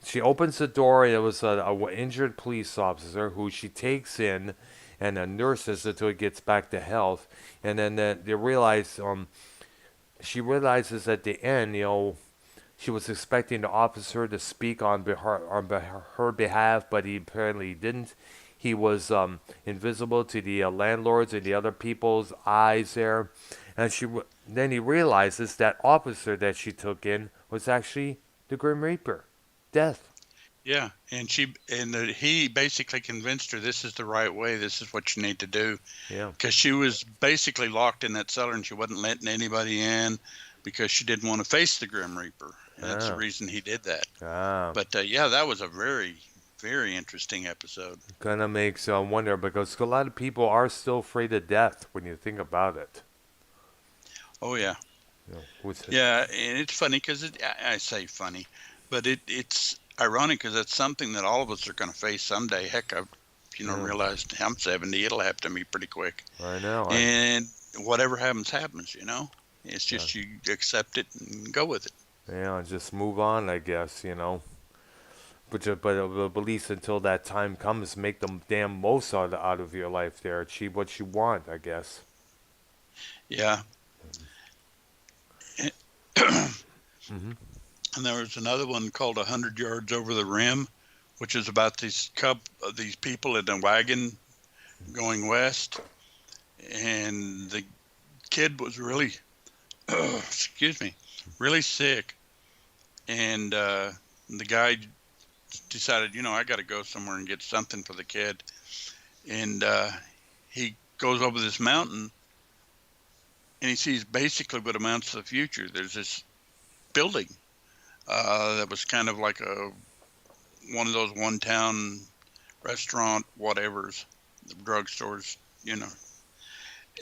she opens the door, and it was a injured police officer who she takes in and nurses until he gets back to health. And then they realize, she realizes at the end, she was expecting the officer to speak on her behalf, but he apparently didn't. he was invisible to the landlords and the other people's eyes there. And then he realizes that officer that she took in was actually the Grim Reaper, Death. Yeah, and he basically convinced her this is the right way. This is what you need to do, Yeah. because she was basically locked in that cellar and she wasn't letting anybody in because she didn't want to face the Grim Reaper. And that's the Ah. reason he did that. Ah. But yeah, that was a very, very interesting episode. Kind of makes wonder because a lot of people are still afraid of death when you think about it. Oh yeah, What's it? yeah, and it's funny because I say funny, but it's ironic because that's something that all of us are going to face someday. Heck, I've Yeah, realized I'm 70. It'll happen to me pretty quick. I know. And whatever happens, happens. It's Uh, just you accept it and go with it. yeah, just move on, I guess. But at least until that time comes, make the damn most out of your life there. Achieve what you want, I guess. Yeah. Hmm. And there was another one called 100 Yards Over the Rim, which is about these people in a wagon going west. And the kid was really, excuse me, really sick. And the guy decided, I got to go somewhere and get something for the kid. And he goes over this mountain and he sees basically what amounts to the future. There's this building that was kind of like one of those one town restaurant whatevers, drugstores, you know.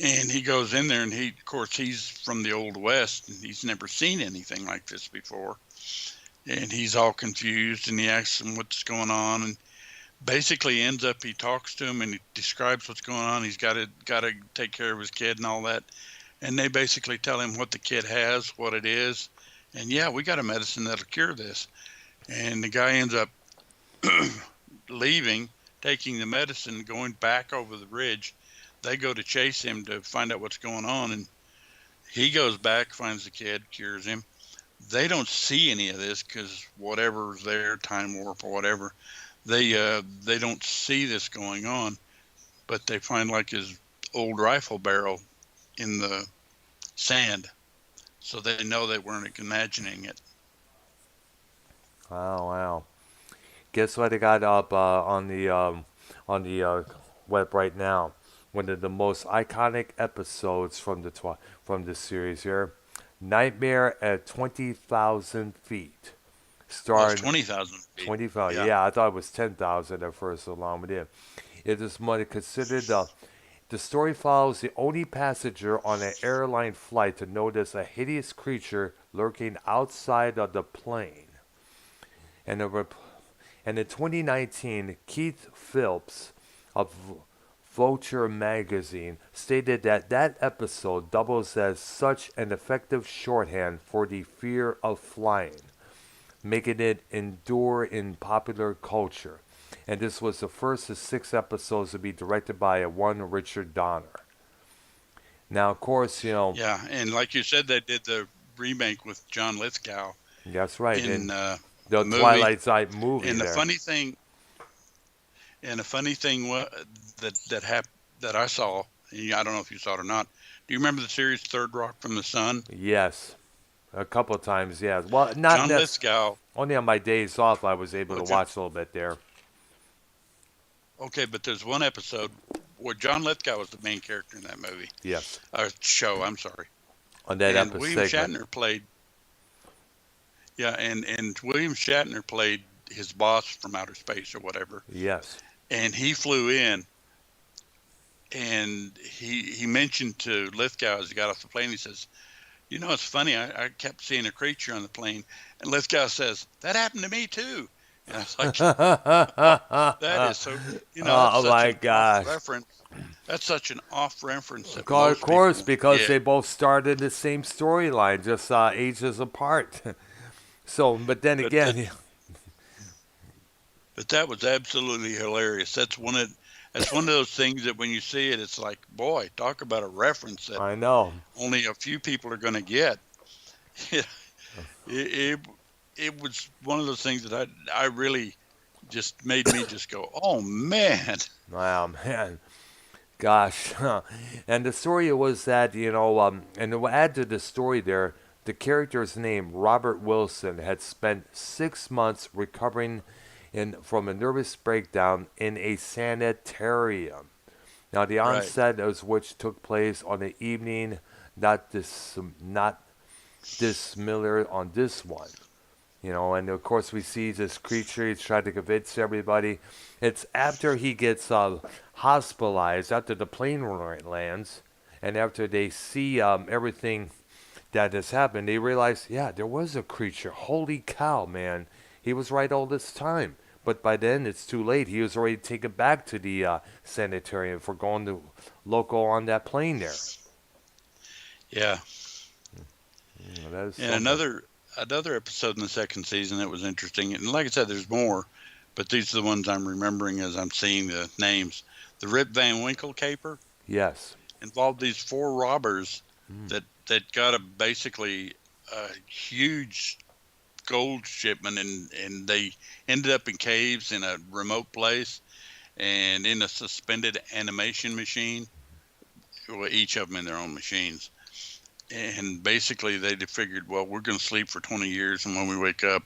And he goes in there and of course he's from the old west and he's never seen anything like this before. And he's all confused and he asks him what's going on, and basically ends up, he talks to him and he describes what's going on. He's got to take care of his kid and all that. And they basically tell him what the kid has, what it is. And yeah, we got a medicine that'll cure this. And the guy ends up leaving, taking the medicine, going back over the ridge. They go to chase him to find out what's going on. And he goes back, finds the kid, cures him. They don't see any of this because whatever's there, time warp or whatever, they don't see this going on. But they find like his old rifle barrel in the sand. So they know they weren't imagining it. Wow, wow. Guess what I got up on the web right now? One of the most iconic episodes from the series here, Nightmare at 20,000 feet, Well, it's starring 20,000 feet. 20,000. Yeah. Yeah, I thought it was 10,000 at first, along with it. It is money considered the story follows the only passenger on an airline flight to notice a hideous creature lurking outside of the plane. And, and in 2019, Keith Phillips of Vulture magazine stated that that episode doubles as such an effective shorthand for the fear of flying, making it endure in popular culture. And this was the first of 6 episodes to be directed by a one Richard Donner. Now, of course. Yeah. And like you said, they did the remake with John Lithgow That's right, in in the the movie. Twilight Zone movie And the there. funny thing, that I saw, I don't know if you saw it or not. Do you remember the series Third Rock from the Sun? Yes, a couple times, yes. Well, not John necessarily. Lithgow. Only on my days off I was able Oh, to watch a little bit there. okay, but there's one episode where John Lithgow was the main character in that movie, Yes, show. I'm sorry. on that And episode William segment. Shatner played. Yeah, and William Shatner played his boss from outer space or whatever. Yes. And he flew in, and he mentioned to Lithgow as he got off the plane. He says, it's funny. I kept seeing a creature on the plane, and Lithgow says that happened to me too. And I was like, that is so. That's Oh such my an off gosh. reference. That's such an off reference that Of most course, people because get. they both started the same storyline, just ages apart. So, but then But that again, but that was absolutely hilarious. That's one of those things that when you see it, it's like, boy, talk about a reference that I know. only a few people are going to get. it, it it was one of those things that I really just made me just go, oh man. Wow, man. Gosh. And the story was that, and to add to the story there, the character's name, Robert Wilson, had spent 6 months recovering from a nervous breakdown in a sanitarium. Now, the Right. onset of which took place on the evening not dissimilar on this one. And of course we see this creature. He's trying to convince everybody. It's after he gets hospitalized, after the plane lands, and after they see everything that has happened, they realize, yeah, there was a creature. Holy cow, man. He was right all this time. But by then, it's too late. He was already taken back to the sanitarium for going to local on that plane there. Yeah. That is And something. another episode in the second season that was interesting, and like I said, there's more, but these are the ones I'm remembering as I'm seeing the names. The Rip Van Winkle caper Yes. involved these four robbers Mm. that got basically a huge gold shipment, and they ended up in caves in a remote place and in a suspended animation machine. Well, each of them in their own machines. And basically, they figured, well, we're going to sleep for 20 years, and when we wake up,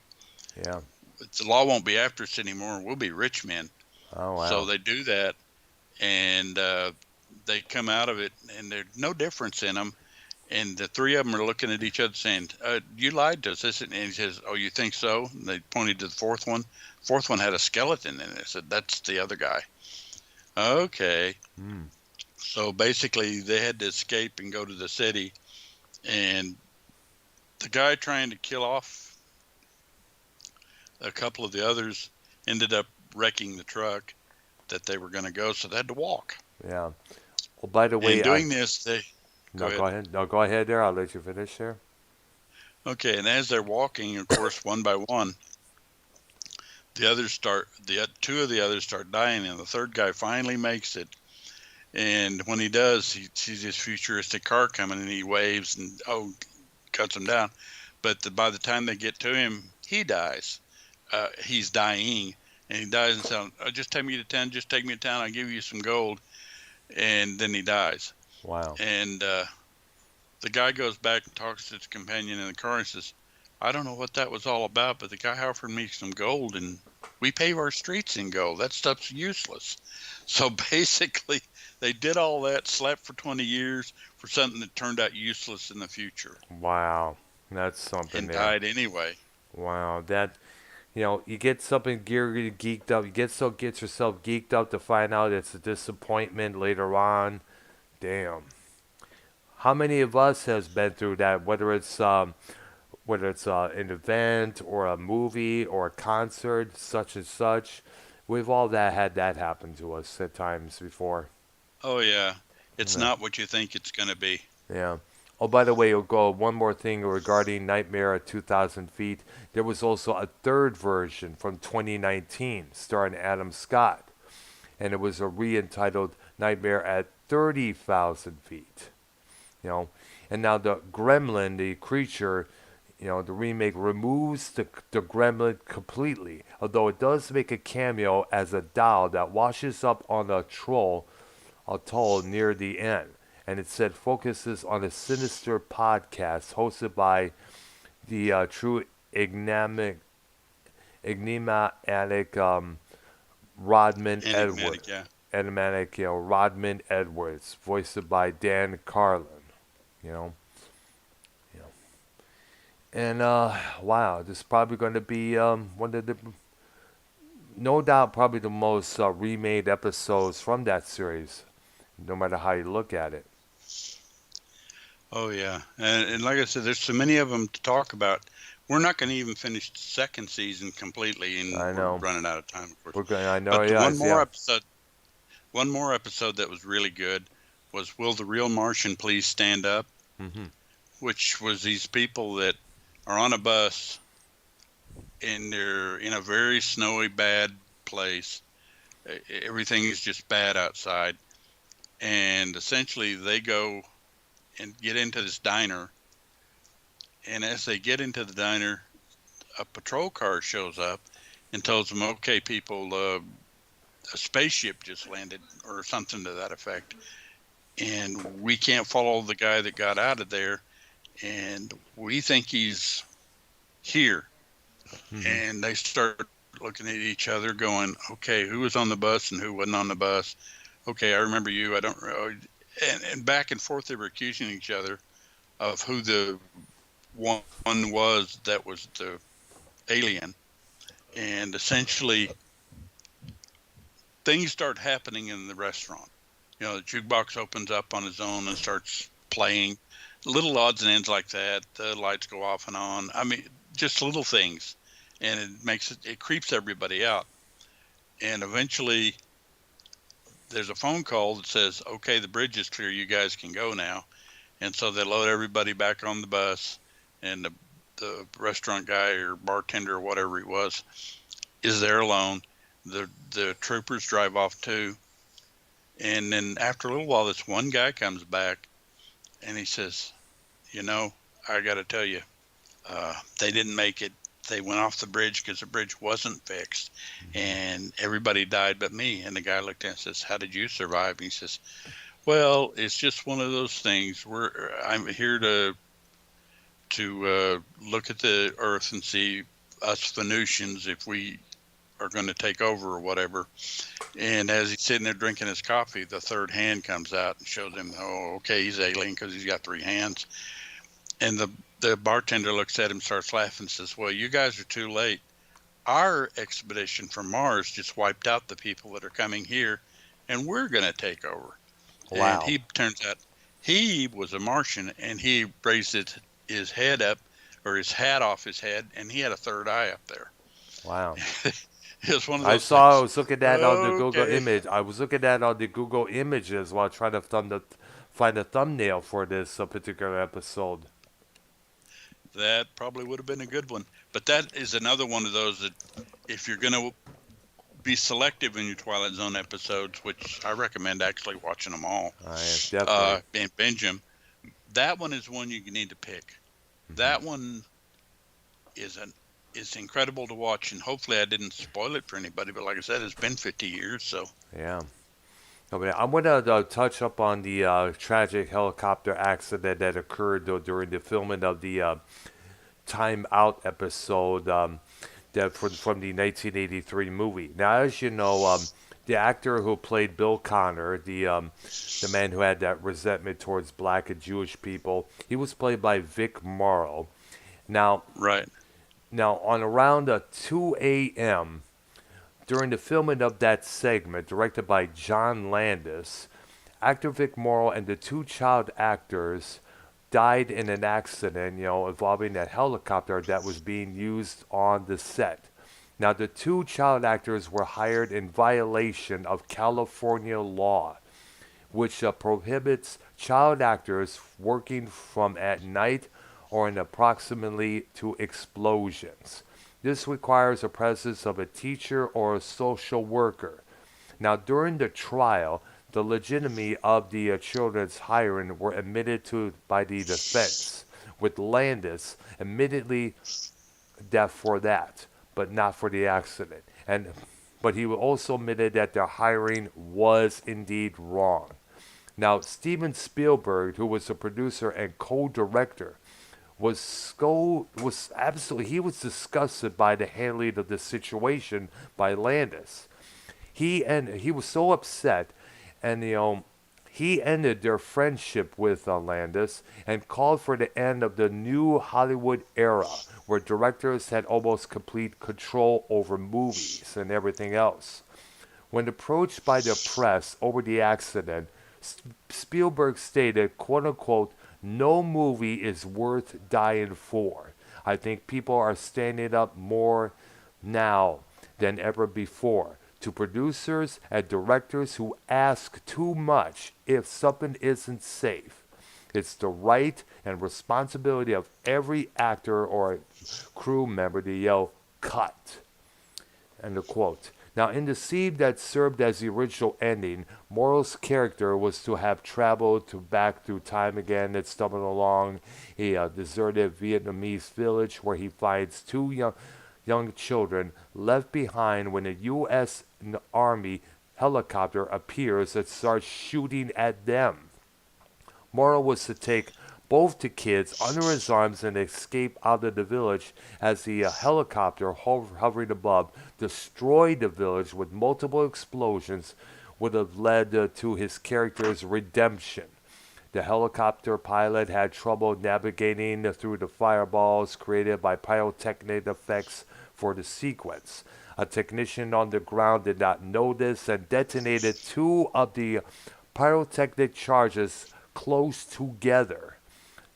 Yeah. the law won't be after us anymore. We'll be rich men. Oh, So wow. they do that, and they come out of it, and there's no difference in them. And the three of them are looking at each other saying, you lied to us. And he says, oh, you think so? And they pointed to the fourth one. Fourth one had a skeleton in it. I said, that's the other guy. Okay. Mm. So basically, they had to escape and go to the city. And the guy trying to kill off a couple of the others ended up wrecking the truck that they were going to go, so they had to walk. Yeah. Well, by the And way, doing this, they go no, go ahead. ahead. No, go ahead there. I'll let you finish there. Okay, and as they're walking, of course, one by one, two of the others start dying, and the third guy finally makes it. And when he does, he sees this futuristic car coming, and he waves and cuts him down. But by the time they get to him, he dies. He's dying, and he dies and says, oh, "Just take me to town. Just take me to town. I'll give you some gold." And then he dies. Wow. And the guy goes back and talks to his companion in the car and says, "I don't know what that was all about, but the guy offered me some gold, and we pave our streets in gold. That stuff's useless." So basically, they did all that, slept for 20 years for something that turned out useless in the future, Wow. That's something and there. died anyway. Wow. You get something geeked up. You get yourself geeked up to find out it's a disappointment later on. Damn. How many of us has been through that? Whether it's an event or a movie or a concert, such and such. We've all had that happen to us at times before. Oh, yeah. It's Yeah. not what you think it's going to be. Yeah. Oh, by the way, you'll go one more thing regarding Nightmare at 2,000 Feet. There was also a third version from 2019 starring Adam Scott, and it was a re-entitled Nightmare at 30,000 Feet. You know, and now the gremlin, the creature, the remake removes the gremlin completely, although it does make a cameo as a doll that washes up on atoll near the end. And it said focuses on a sinister podcast hosted by the true enigmatic Rodman Edwards. Enigmatic, yeah. Enigmatic, Rodman Edwards, voiced by Dan Carlin. You know, you know. And wow, this is probably going to be one of the, no doubt, probably the most remade episodes from that series, no matter how you look at it. Oh, yeah. And like I said, there's so many of them to talk about. We're not going to even finish the second season completely, and I we're know. running out of time, of course. We're going. I know. But the Yes. Yeah. one more episode that was really good was "Will the Real Martian Please Stand Up?" Mhm. Which was these people that are on a bus and they're in a very snowy, bad place. Everything is just bad outside, and essentially they go and get into this diner. And as they get into the diner, a patrol car shows up and tells them, "Okay, people, a spaceship just landed," or something to that effect, and we can't follow the guy that got out of there, and we think he's here. Hmm. And they start looking at each other, going, "Okay, who was on the bus and who wasn't on the bus? Okay, I remember you. I don't." And back and forth, they were accusing each other of who the one was that was the alien. And essentially, things start happening in the restaurant. The jukebox opens up on its own and starts playing. Little odds and ends like that. The lights go off and on. I mean, just little things, and it creeps everybody out. And eventually, there's a phone call that says, "Okay, the bridge is clear. You guys can go now." And so they load everybody back on the bus, and the restaurant guy or bartender or whatever he was is there alone. The troopers drive off too, and then after a little while, this one guy comes back and he says, "You know, I got to tell you, they didn't make it. They went off the bridge because the bridge wasn't fixed, and everybody died but me." And the guy looked at him and says, "How did you survive?" And he says, "Well, it's just one of those things. I'm here to look at the Earth and see us Venusians if we are going to take over or whatever." And as he's sitting there drinking his coffee, the third hand comes out and shows him, "Oh, okay, he's alien because he's got three hands." And the bartender looks at him, starts laughing, and says, "Well, you guys are too late. Our expedition from Mars just wiped out the people that are coming here, and we're going to take over." And Wow. he turns out he was a Martian, and he raised his head up, or his hat off his head, and he had a third eye up there. Wow. It was one of I those saw. I things. was looking at on the Google Okay, image. I was looking at on the Google images while trying to find a thumbnail for this particular episode. that probably would have been a good one. But that is another one of those that, if you're going to be selective in your Twilight Zone episodes, which I recommend actually watching them all, I definitely. and binge them, that one is one you need to pick. Hmm. That one is an is incredible to watch, and hopefully I didn't spoil it for anybody. But like I said, it's been 50 years, so Yeah. Okay, I'm gonna touch up on the tragic helicopter accident that occurred during the filming of the Time Out episode that from the 1983 movie. Now, as you know, the actor who played Bill Connor, the man who had that resentment towards black and Jewish people, he was played by Vic Morrow. Now, right, on around 2 a.m. during the filming of that segment, directed by John Landis, actor Vic Morrow and the two child actors died in an accident, involving that helicopter that was being used on the set. Now, the two child actors were hired in violation of California law, which prohibits child actors working from at night or in proximity to explosions. This requires the presence of a teacher or a social worker. Now, during the trial, the legitimacy of the children's hiring were admitted to by the defense, with Landis admittedly that for that, but not for the accident. But he also admitted that their hiring was indeed wrong. Now, Steven Spielberg, who was the producer and co-director, was absolutely he was disgusted by the handling of the situation by Landis. He was so upset, and he ended their friendship with Landis and called for the end of the new Hollywood era, where directors had almost complete control over movies and everything else. When approached by the press over the accident, Spielberg stated, quote unquote, "No movie is worth dying for. I think people are standing up more now than ever before to producers and directors who ask too much if something isn't safe. It's the right and responsibility of every actor or crew member to yell, 'cut.'" End of quote. Now, in the scene that served as the original ending, Morrow's character was to have traveled back through time again and stumbled along a deserted Vietnamese village where he finds two young children left behind when a U.S. Army helicopter appears and starts shooting at them. Morrow was to take both the kids under his arms and escape out of the village as the helicopter hovering above destroyed the village with multiple explosions would have led to his character's redemption. The helicopter pilot had trouble navigating through the fireballs created by pyrotechnic effects for the sequence. A technician on the ground did not notice and detonated two of the pyrotechnic charges close together.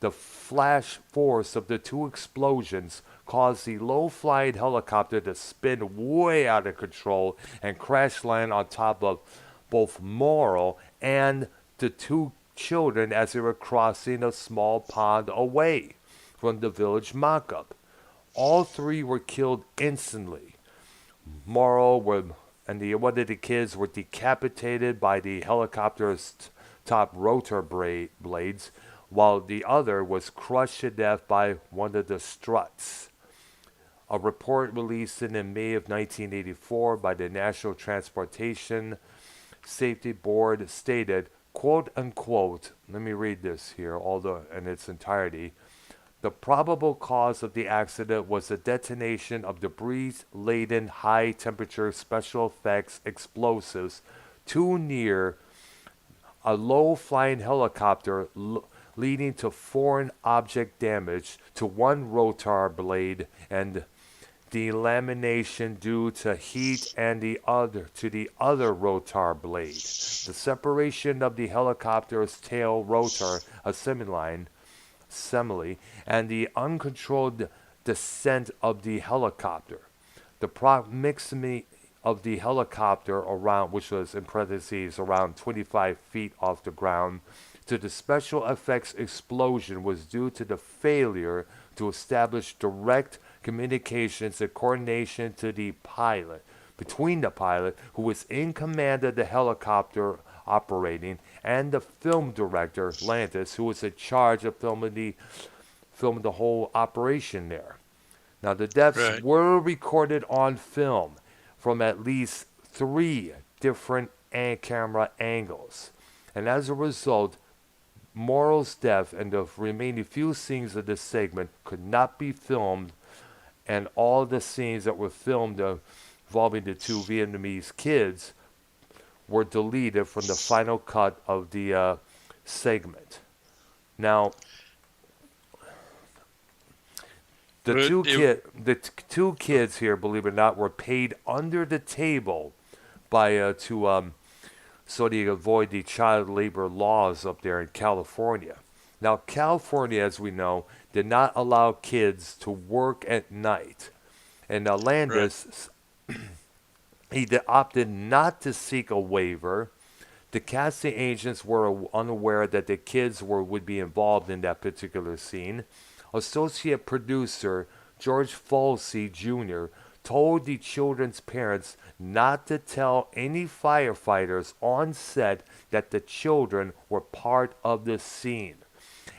The flash force of the two explosions caused the low-flying helicopter to spin way out of control and crash land on top of both Morrow and the two children as they were crossing a small pond away from the village mock-up. All three were killed instantly. One of the kids were decapitated by the helicopter's top rotor blades, while the other was crushed to death by one of the struts. A report released in May of 1984 by the National Transportation Safety Board stated, quote unquote, let me read this here in its entirety. The probable cause of the accident was the detonation of debris-laden high-temperature special effects explosives too near a low-flying helicopter, leading to foreign object damage to one rotor blade and delamination due to heat and the other rotor blade. The separation of the helicopter's tail rotor assembly and the uncontrolled descent of the helicopter. The proximity of the helicopter around, which was in parentheses around 25 feet off the ground, to the special effects explosion was due to the failure to establish direct communications and coordination between the pilot who was in command of the helicopter operating and the film director Landis, who was in charge of filming the whole operation there. Now the deaths were recorded on film from at least 3 different camera angles, and as a result, Morrow's death and the remaining few scenes of this segment could not be filmed, and all the scenes that were filmed involving the 2 Vietnamese kids were deleted from the final cut of the segment. Now, the two kids here, believe it or not, were paid under the table by so they avoid the child labor laws up there in California. Now, California, as we know, did not allow kids to work at night, and Landis he opted not to seek a waiver. The casting agents were unaware that the kids would be involved in that particular scene. Associate producer George Folsey Jr. told the children's parents not to tell any firefighters on set that the children were part of the scene.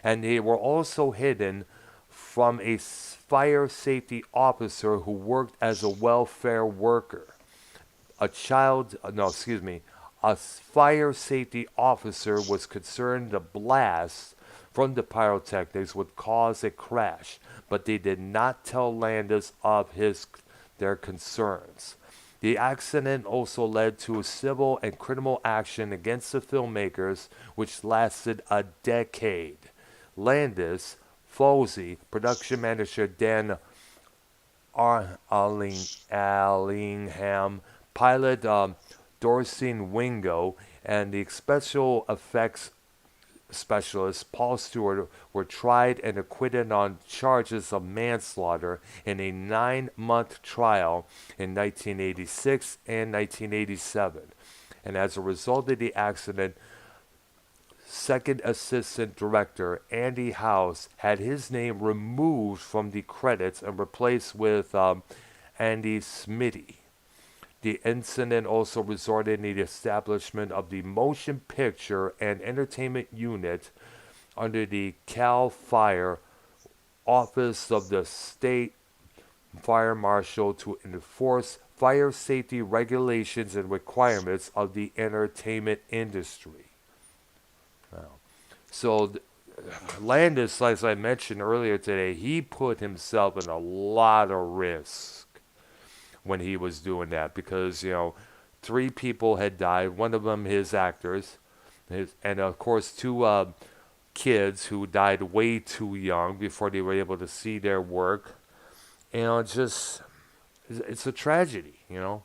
And they were also hidden from a fire safety officer who worked as a welfare worker. A fire safety officer was concerned the blast from the pyrotechnics would cause a crash, but they did not tell Landis of their concerns. The accident also led to civil and criminal action against the filmmakers, which lasted a decade. Landis, Folsey, production manager Dan Allingham, pilot Dorcine Wingo, and the special effects specialist Paul Stewart were tried and acquitted on charges of manslaughter in a 9-month trial in 1986 and 1987. And as a result of the accident, second assistant director Andy House had his name removed from the credits and replaced with Andy Smitty. The incident also resulted in the establishment of the Motion Picture and Entertainment Unit under the CAL FIRE Office of the State fire marshal to enforce fire safety regulations and requirements of the entertainment industry. Wow. So Landis, as I mentioned earlier today, he put himself in a lot of risk when he was doing that because, three people had died, one of them his actors, and of course two kids who died way too young before they were able to see their work. Just, it's a tragedy. Yeah,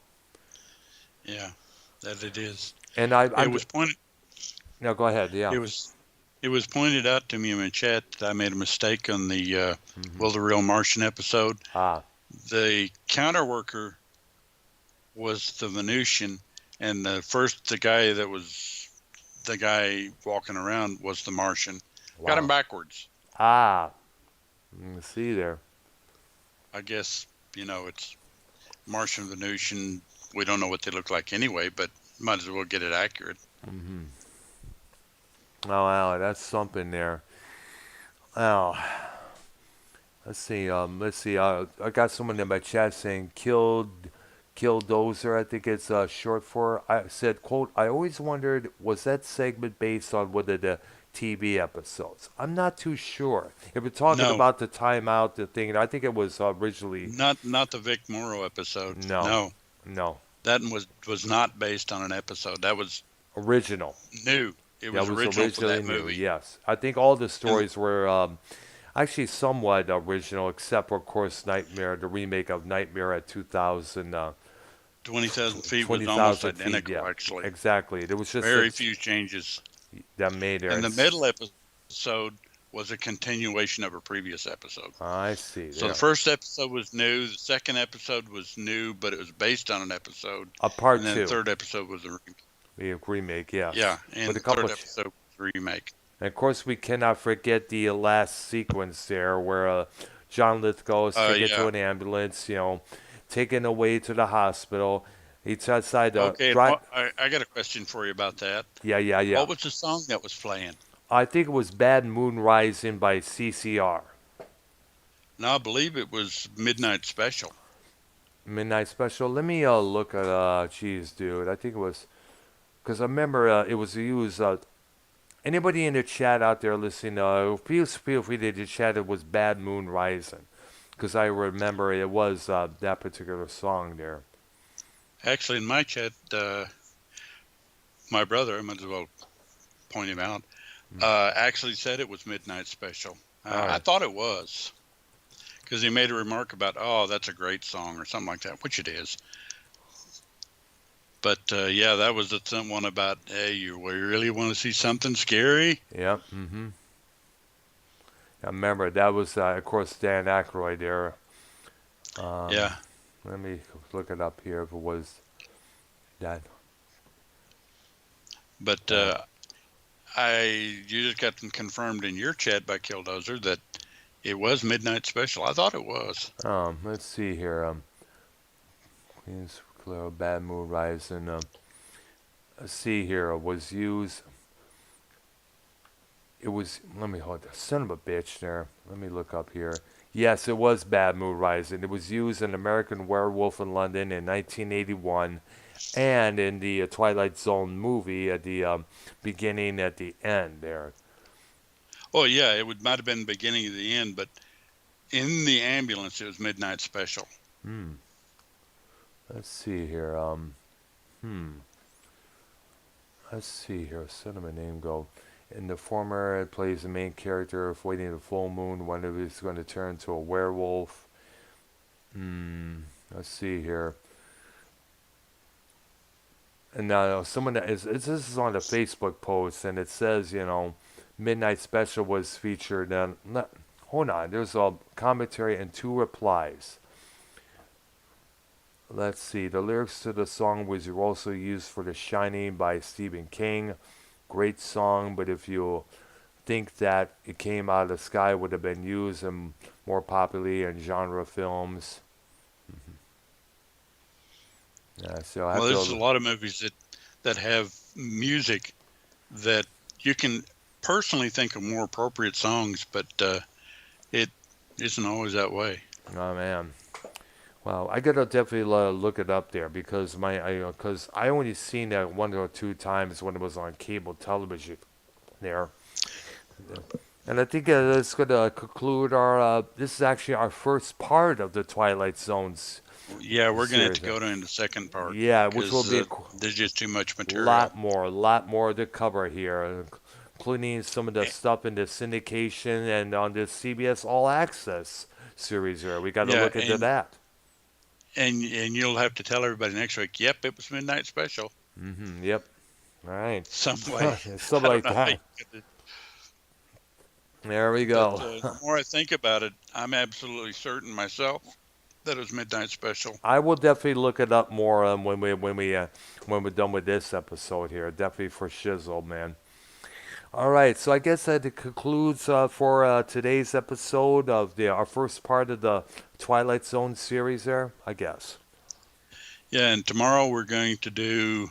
that it is. And It I'm, was pointed. no, go ahead, yeah. It was. It was pointed out to me in my chat that I made a mistake on the Hmm. Will the Real Martian episode. Ah, The counter worker was the Venusian, and the guy walking around was the Martian. Got him wow. backwards. Ah, see there. I guess it's Martian, Venusian. We don't know what they look like anyway, but might as well get it accurate. Hmm. Oh, wow, that's something there. Oh, let's see. Let's see. I got someone in my chat saying Killdozer. I think it's short for. I said, "quote." I always wondered, was that segment based on one of the TV episodes? I'm not too sure. If we're talking No, about the timeout, the thing, I think it was originally not the Vic Morrow episode. no, No, no, that was not based on an episode. That was original. new. It That was was original for originally that new. movie. Yes, I think all the And stories were actually somewhat original, except for, of course, Nightmare, the remake of Nightmare at 2000, 20,000 feet was almost 20,000 feet. identical, Yeah, actually. exactly. There was just Very that few changes. that made there. And the middle episode was a continuation of a previous episode. I see So the there. first episode was new. The second episode was new, but it was based on an episode. A part And then the two, third episode was the remake. Yes, yeah, with and a the couple. third episode was a remake. And of course, we cannot forget the last sequence there, where John Lithgow is taken to Yeah. an ambulance. Taken away to the hospital. He decided to Okay, drive. I got a question for you about that. Yeah, yeah, yeah. What was the song that was playing? I think it was Bad Moon Rising by CCR. No, I believe it was Midnight Special. Midnight Special. Let me look at, geez, dude. I think it was, because I remember it was used. Anybody in the chat out there listening, feel free to chat. It was Bad Moon Rising. Because I remember it was that particular song there. Actually, in my chat, my brother, I might as well point him out, actually said it was Midnight Special. Right. I thought it was because he made a remark about, oh, that's a great song or something like that, which it is. But yeah, that was the one about, hey, you really want to see something scary? Yep. Mm-hmm. I remember that was, of course, Dan Aykroyd there. Yeah. Let me look it up here if it was that. But you just got them confirmed in your chat by Killdozer that it was Midnight Special. I thought it was. Let's see here. Queen's Clear, Bad Moon Rising. Let's see here. It was used. It was. Let me hold. Son of a bitch. There. Let me look up here. Yes, it was Bad Moon Rising. It was used in American Werewolf in London in 1981, and in the Twilight Zone movie at the beginning, at the end there. Oh yeah, might have been the beginning of the end, but in the ambulance it was Midnight Special. Let's see here. Let's see here. Son of a name go. In the former, it plays the main character of Waiting the Full Moon. One of is going to turn to a werewolf. Let's see here. And now someone that this is on a Facebook post, and it says, Midnight Special was featured. Hold on, there's a commentary and 2 replies. Let's see. The lyrics to the song was also used for The Shining by Stephen King. Great song, but if you think that it came out of the sky, would have been used in more popularly in genre films. Yeah, so There's a lot of movies that have music that you can personally think of more appropriate songs, but it isn't always that way. Oh man. Wow, I gotta definitely look it up there because because I only seen that one or two times when it was on cable television there, and I think that's gonna conclude our. This is actually our first part of the Twilight Zones Yeah, we're gonna have to series. go to in the second part Yeah, which will because be a there's just too much material. lot more to cover here, including some of the Eh, stuff in the syndication and on the CBS All Access series here. We got to Yeah, look into that. and you'll have to tell everybody next week. Yep, it was midnight special. Yep. All right. Some way. Something I don't like know how you that. could, There we but go. the more I think about it, I'm absolutely certain myself that it was midnight special. I will definitely look it up more when we're done with this episode here. Definitely for shizzle, man. All right, so I guess that concludes for today's episode of our first part of the Twilight Zone series. There, I guess. Yeah, and tomorrow we're going to do,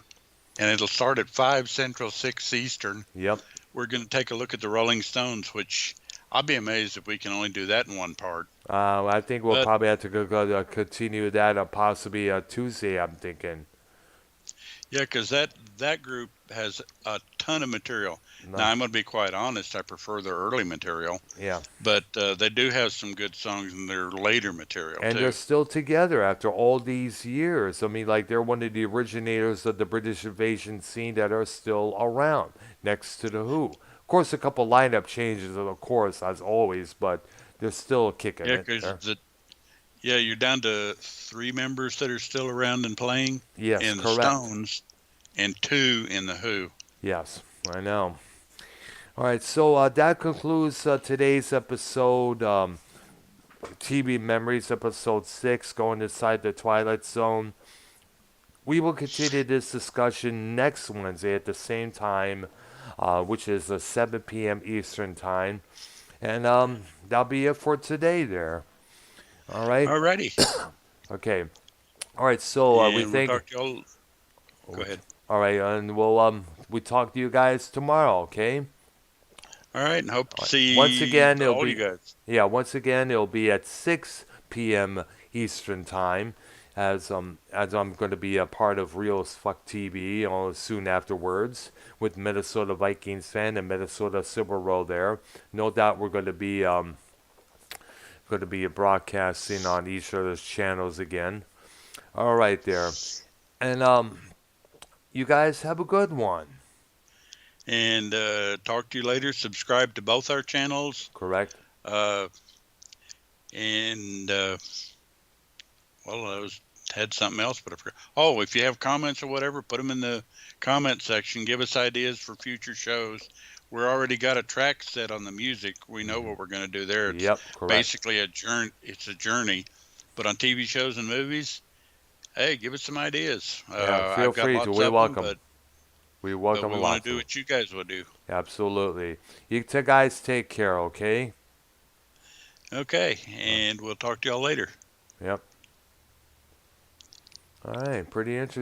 and it'll start at 5 Central, 6 Eastern. Yep. We're going to take a look at the Rolling Stones, which I'll be amazed if we can only do that in one part. I think we'll But probably have to continue that possibly Tuesday. I'm thinking. yeah, because that group has a ton of material. No. Now, I'm going to be quite honest, I prefer their early material, Yeah. but they do have some good songs in their later material, And too. they're still together after all these years. I mean, like they're one of the originators of the British invasion scene that are still around, next to the Who. Of course, a couple lineup changes, of course, as always, but they're still kicking Yeah, it because there. you're down to 3 members that are still around and playing Yes, in the correct. Stones and 2 in the Who. Yes, I know. All right, so that concludes today's episode, TV Memories, episode 6, going inside the Twilight Zone. We will continue this discussion next Wednesday at the same time, which is 7 p.m. Eastern Time. And that'll be it for today there. All right? Alrighty. Okay. All right, so we And we'll think. talk to y'all. Go ahead. All right, and we talk to you guys tomorrow, okay? All right, and hope to see Once again, it'll all be you guys. once again it'll be at 6 p.m. Eastern Time, as I'm going to be a part of Real as Fuck TV soon afterwards with Minnesota Vikings fan and Minnesota Silver Roll there. No doubt we're going to be broadcasting on each other's channels again. All right there, and you guys have a good one. And talk to you later. Subscribe to both our channels. Correct. And well, I had something else, but I forgot. Oh, if you have comments or whatever, put them in the comment section. Give us ideas for future shows. We're already got a track set on the music. We know what we're going to do there. It's Yep, correct. basically a journey. It's a journey. But on TV shows and movies, hey, give us some ideas. Yeah, feel I've got free lots to. We of welcome. them, We but welcome we a want lot. to do what you guys will do. Absolutely. You guys take care, okay? Okay, and we'll talk to y'all later. Yep. All right, pretty interesting.